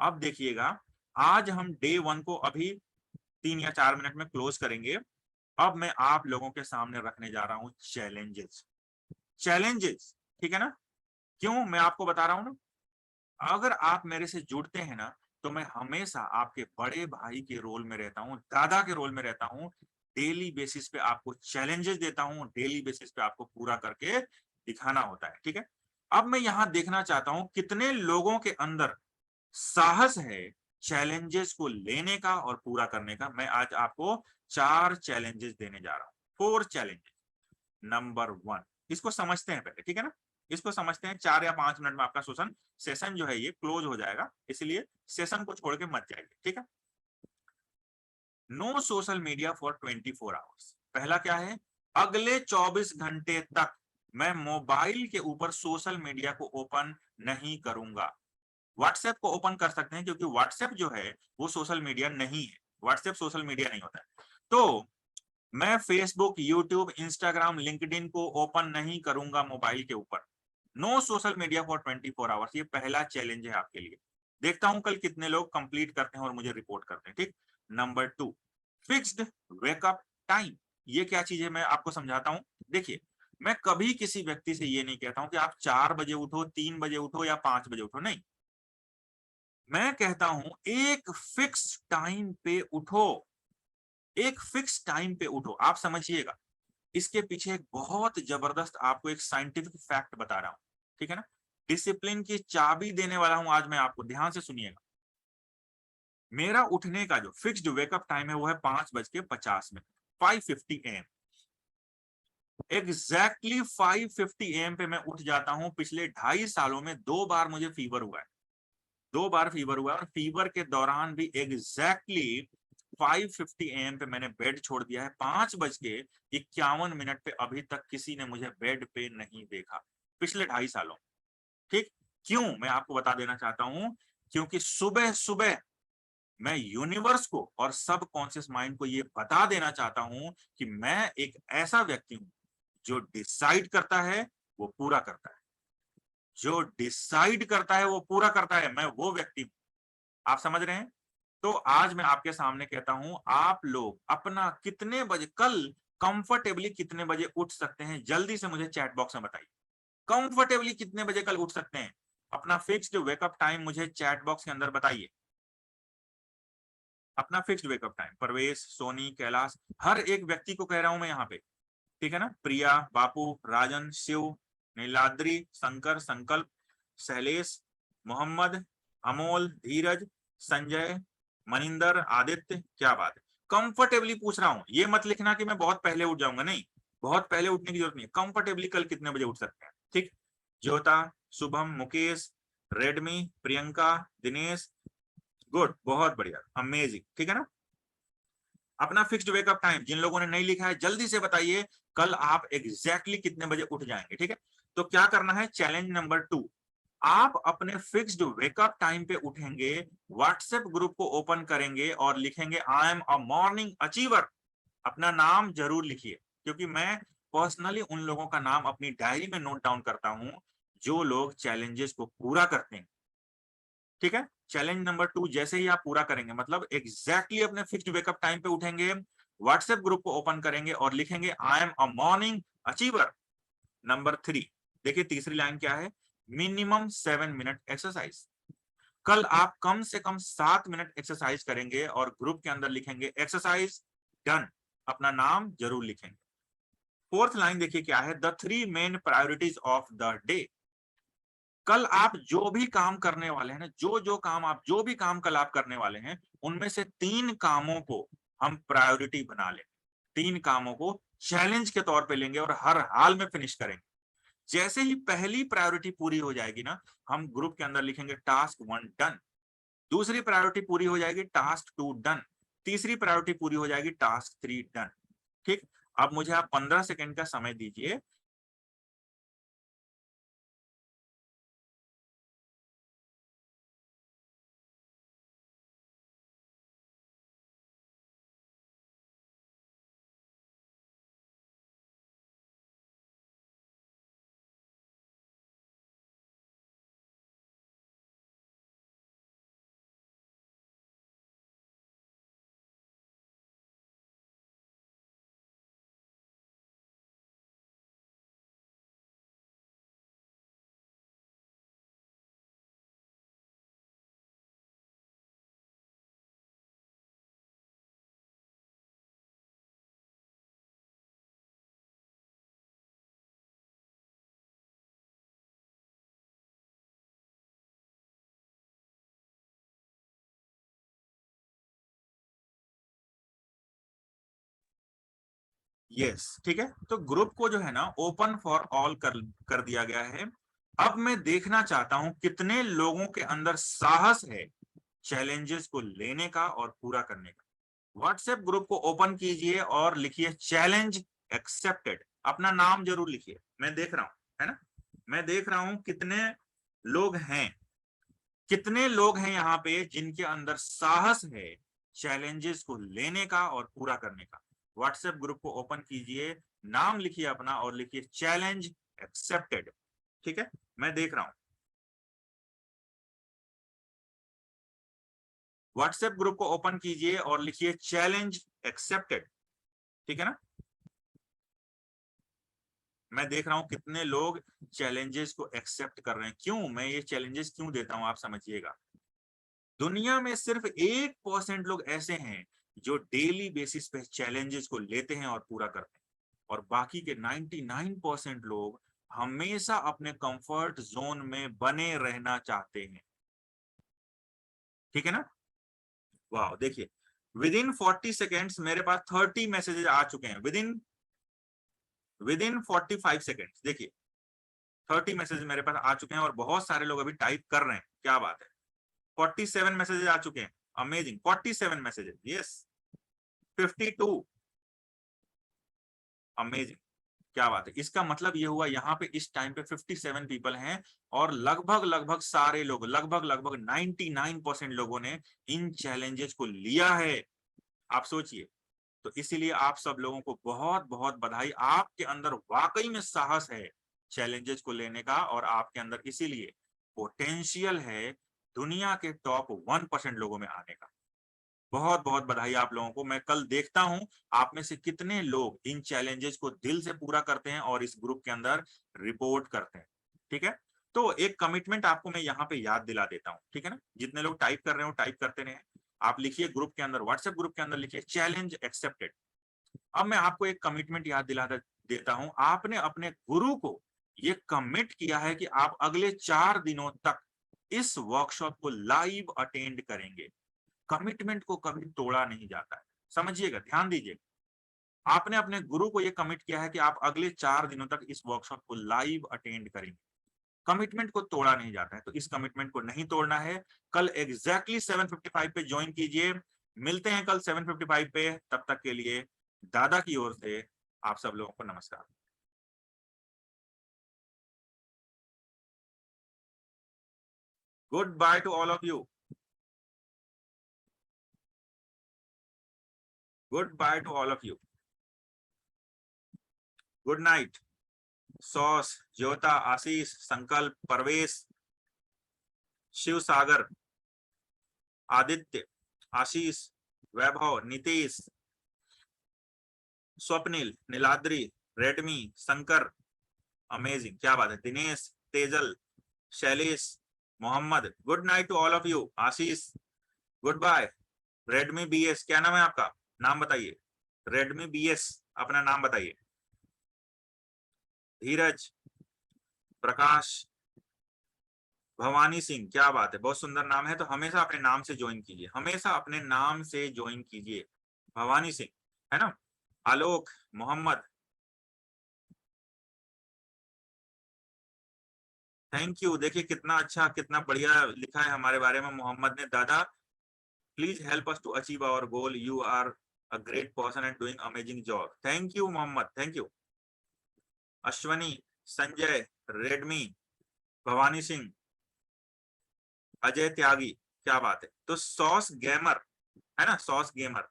अब देखिएगा, आज हम डे 1 को अभी 3 या 4 मिनट में क्लोज करेंगे। अब मैं आप लोगों के सामने रखने जा रहा हूं चैलेंजेस, चैलेंजेस, ठीक है ना, क्यों मैं आपको बता रहा हूं ना, अगर आप मेरे से जुड़ते हैं ना तो मैं हमेशा आपके बड़े भाई के रोल में रहता हूं, दादा के रोल में रहता हूं, डेली बेसिस पे आपको चैलेंजेस देता हूं, डेली बेसिस पे आपको पूरा करके दिखाना होता है। ठीक है, अब मैं यहां देखना चाहता हूं कितने लोगों के अंदर साहस है चैलेंजेस को लेने का और पूरा करने का। मैं आज आपको 4 चैलेंजेस देने जा रहा हूं, 4 चैलेंजेस। नंबर 1, इसको समझते हैं पहले, ठीक है ना, इसको समझते हैं। 4 या 5 मिनट में आपका सेशन जो है ये क्लोज हो जाएगा, इसलिए सेशन को छोड़ के मत जाइए। ठीक है, no social media for 24 hours. पहला क्या है, अगले 24 घंटे तक मैं मोबाइल के ऊपर सोशल मीडिया को ओपन नहीं करूंगा। व्हाट्सएप को ओपन कर सकते हैं क्योंकि व्हाट्सएप जो है वो सोशल मीडिया नहीं है, व्हाट्सएप सोशल मीडिया नहीं होता है। तो मैं फेसबुक, यूट्यूब, इंस्टाग्राम, लिंक्डइन को ओपन नहीं करूंगा मोबाइल के ऊपर। No social media for 24 hours, ये पहला चैलेंज है आपके लिए। देखता हूं कल कितने लोग कंप्लीट करते हैं और मुझे रिपोर्ट करते हैं। ठीक, नंबर 2, फिक्स्ड वेकअप टाइम। ये क्या चीज है मैं आपको समझाता हूं। देखिए, मैं कभी किसी व्यक्ति से ये नहीं कहता हूं कि आप 4 बजे उठो, 3 बजे उठो या 5 बजे उठो, नहीं। मैं कहता हूं एक फिक्स टाइम पे उठो, एक फिक्स टाइम पे उठो। आप समझिएगा, इसके पीछे एक बहुत जबरदस्त आपको एक साइंटिफिक फैक्ट बता रहा हूं, ठीक है ना, डिसिप्लिन की चाबी देने वाला हूं आज मैं आपको, ध्यान से सुनिएगा। मेरा उठने का जो फिक्स्ड वेकअप टाइम है वो है 5:50 5:50 AM। एग्जैक्टली 5:50 AM पे मैं उठ जाता हूं। पिछले 2.5 सालों में 2 बार मुझे फीवर हुआ है, 2 बार फीवर हुआ है, और फीवर के दौरान भी एग्जैक्टली 5:50 AM पे मैंने बेड छोड़ दिया है। 5:51 पे अभी तक किसी ने मुझे बेड पे नहीं देखा, पिछले 2.5 सालों। ठीक, क्यों मैं आपको बता देना चाहता हूं, क्योंकि सुबह सुबह मैं यूनिवर्स को और सब कॉन्शियस माइंड को ये बता देना चाहता हूं कि मैं एक ऐसा व्यक्ति हूं जो डिसाइड करता है वो पूरा करता है, जो डिसाइड करता है वो पूरा करता है, मैं वो व्यक्ति हूं। आप समझ रहे हैं? तो आज मैं आपके सामने कहता हूं, आप लोग अपना कितने बजे कल कंफर्टेबली कितने बजे उठ सकते हैं, जल्दी से मुझे चैट बॉक्स में बताइए। कंफर्टेबली कितने बजे कल उठ सकते हैं, अपना फिक्स्ड वेकअप टाइम मुझे चैट बॉक्स के अंदर बताइए। अपना फिक्स्ड वेकअप टाइम, परवेश, सोनी, कैलाश, हर एक व्यक्ति को कह रहा हूं मैं यहाँ पे, ठीक है ना, प्रिया, बापू, राजन, शिव, नीलाद्री, शंकर, संकल्प, शैलेश, मोहम्मद, अमोल, धीरज, संजय, मनिंदर, आदित्य, क्या बात है। कंफर्टेबली पूछ रहा हूं, ये मत लिखना कि मैं बहुत पहले उठ जाऊंगा, नहीं, बहुत पहले उठने की जरूरत नहीं है। कंफर्टेबली कल कितने बजे उठ सकते हैं। ठीक, ज्योता, शुभम, मुकेश, रेडमी, प्रियंका, दिनेश, गुड, बहुत बढ़िया, अमेजिंग, ठीक है ना। अपना फिक्स्ड वेकअप टाइम जिन लोगों ने नहीं लिखा है जल्दी से बताइए, कल आप एग्जैक्टली कितने बजे उठ जाएंगे। ठीक है, तो क्या करना है, चैलेंज नंबर 2, आप अपने फिक्स्ड वेकअप टाइम पे उठेंगे, व्हाट्सएप ग्रुप को ओपन करेंगे और लिखेंगे I am a morning achiever. अपना नाम जरूर लिखिए, क्योंकि मैं पर्सनली उन लोगों का नाम अपनी डायरी में नोट डाउन करता हूं जो लोग चैलेंजेस को पूरा करते हैं। ठीक है, चैलेंज नंबर 2 जैसे ही आप पूरा करेंगे, मतलब एग्जैक्टली अपने फिक्स्ड वेकअप टाइम पे उठेंगे, व्हाट्सएप ग्रुप को ओपन करेंगे और लिखेंगे I am a morning achiever. Number 3, देखिए तीसरी लाइन क्या है, मिनिमम 7 मिनट एक्सरसाइज। कल आप कम से कम 7 मिनट एक्सरसाइज करेंगे और ग्रुप के अंदर लिखेंगे एक्सरसाइज डन, अपना नाम जरूर लिखेंगे। फोर्थ लाइन देखिए क्या है, the 3 main priorities of the day. कल आप जो भी काम करने वाले हैं ना, जो भी काम कल आप करने वाले हैं, उनमें से 3 कामों को हम प्रायोरिटी बना लें। 3 कामों को चैलेंज के तौर पे लेंगे और हर हाल में फिनिश करेंगे। जैसे ही पहली प्रायोरिटी पूरी हो जाएगी ना, हम ग्रुप के अंदर लिखेंगे टास्क 1 डन। दूसरी प्रायोरिटी पूरी हो जाएगी, टास्क 2 डन। तीसरी प्रायोरिटी पूरी हो जाएगी, टास्क 3 डन। ठीक, अब मुझे आप 15 सेकंड का समय दीजिए। यस, ठीक है। तो ग्रुप को जो है ना ओपन फॉर ऑल कर दिया गया है। अब मैं देखना चाहता हूं कितने लोगों के अंदर साहस है चैलेंजेस को लेने का और पूरा करने का। व्हाट्सएप ग्रुप को ओपन कीजिए और लिखिए चैलेंज एक्सेप्टेड, अपना नाम जरूर लिखिए। मैं देख रहा हूं, है ना, मैं देख रहा हूं कितने लोग हैं, कितने लोग हैं यहाँ पे जिनके अंदर साहस है चैलेंजेस को लेने का और पूरा करने का। व्हाट्सएप ग्रुप को ओपन कीजिए, नाम लिखिए अपना और लिखिए चैलेंज एक्सेप्टेड। ठीक है, मैं देख रहा हूं। व्हाट्सएप ग्रुप को ओपन कीजिए और लिखिए चैलेंज एक्सेप्टेड। ठीक है ना, मैं देख रहा हूं कितने लोग चैलेंजेस को एक्सेप्ट कर रहे हैं। क्यों मैं ये चैलेंजेस क्यों देता हूं, आप समझिएगा। दुनिया में सिर्फ 1% लोग ऐसे हैं जो डेली बेसिस पे चैलेंजेस को लेते हैं और पूरा करते हैं, और बाकी के 99% लोग हमेशा अपने कंफर्ट जोन में बने रहना चाहते हैं। ठीक है ना, वाह देखिए, विद इन 40 सेकेंड्स मेरे पास 30 मैसेजेस आ चुके हैं। विद इन 45 सेकेंड्स देखिए 30 मैसेज मेरे पास आ चुके हैं और बहुत सारे लोग अभी टाइप कर रहे हैं। क्या बात है, 47 मैसेजेस आ चुके हैं। अमेजिंग, 47 मैसेजेस, यस 52, अमेजिंग, क्या बात है। इसका मतलब ये हुआ यहाँ पे इस टाइम पे 57 पीपल हैं और लगभग लगभग सारे लोग, लगभग लगभग 99% लोगों ने इन चैलेंजेस को लिया है। आप सोचिए, तो इसीलिए आप सब लोगों को बहुत बहुत बधाई। आपके अंदर वाकई में साहस है चैलेंजेस को लेने का और आपके अंदर इसीलिए पोटेंशियल है दुनिया के टॉप 1% लोगों में आने का। बहुत बहुत बधाई आप लोगों को। मैं कल देखता हूं आप में से कितने लोग इन चैलेंजेस को दिल से पूरा करते हैं और इस ग्रुप के अंदर रिपोर्ट करते हैं। ठीक है, तो एक कमिटमेंट आपको मैं यहाँ पे याद दिला देता हूँ। ठीक है ना, जितने लोग टाइप कर रहे हो टाइप करते रहे। आप लिखिए ग्रुप के अंदर, व्हाट्सएप ग्रुप के अंदर लिखिए चैलेंज एक्सेप्टेड। अब मैं आपको एक कमिटमेंट याद दिला देता हूं। आपने अपने गुरु को ये कमिट किया है कि आप अगले 4 दिनों तक इस वर्कशॉप को लाइव अटेंड करेंगे। कमिटमेंट को कभी तोड़ा नहीं जाता है, समझिएगा, ध्यान दीजिएगा। आपने अपने गुरु को यह कमिट किया है कि आप अगले 4 दिनों तक इस वर्कशॉप को लाइव अटेंड करेंगे। कमिटमेंट को तोड़ा नहीं जाता है, तो इस कमिटमेंट को नहीं तोड़ना है। कल एग्जैक्टली 7:55 पे ज्वाइन कीजिए। मिलते हैं कल 7:55 पे। तब तक के लिए दादा की ओर से आप सब लोगों को नमस्कार। Goodbye to all of you. Goodbye to all of you. Good night. सॉस, ज्योता, आशीष, संकल्प, परवेश, शिव सागर, आदित्य, आशीष, वैभव, नीतीश, स्वप्निल, नीलाद्री, रेडमी, शंकर, अमेजिंग, क्या बात है, Dinesh, Tejal, Shailesh, Mohammed, good night to all of you. Ashish, goodbye. Redmi BS, क्या नाम है आपका, नाम बताइए। रेडमी BS, अपना नाम बताइए। धीरज, प्रकाश, भवानी सिंह, क्या बात है, बहुत सुंदर नाम है। तो हमेशा अपने नाम से ज्वाइन कीजिए, हमेशा अपने नाम से ज्वाइन कीजिए। भवानी सिंह, है ना। आलोक, मोहम्मद, थैंक यू। देखिए कितना अच्छा, कितना बढ़िया लिखा है हमारे बारे में मोहम्मद ने। दादा, please help us to achieve our goal, you are a great person and doing amazing job. Thank you Mohammed, thank you. Ashwani, Sanjay, Redmi, Bhawani Singh, Ajay Tyagi, क्या बात है। तो सॉस गेमर, है ना, सॉस गेमर।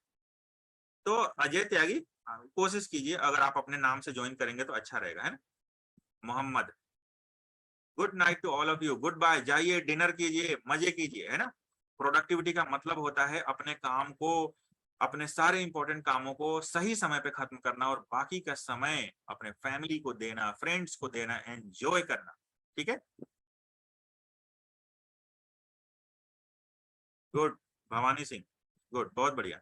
तो अजय त्यागी, कोशिश कीजिए अगर आप अपने नाम से ज्वाइन करेंगे तो अच्छा रहेगा, है ना। Mohammed, good night to all of you, goodbye. जाइए डिनर कीजिए, मजे कीजिए, है ना। प्रोडक्टिविटी का मतलब होता है अपने काम को, अपने सारे इंपॉर्टेंट कामों को सही समय पे खत्म करना और बाकी का समय अपने फैमिली को देना, फ्रेंड्स को देना, एंजॉय करना। ठीक है, गुड। भवानी सिंह, गुड, बहुत बढ़िया।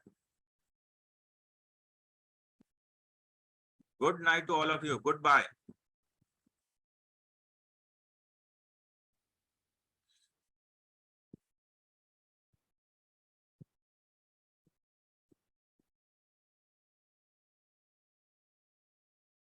Good night to all of you, good bye.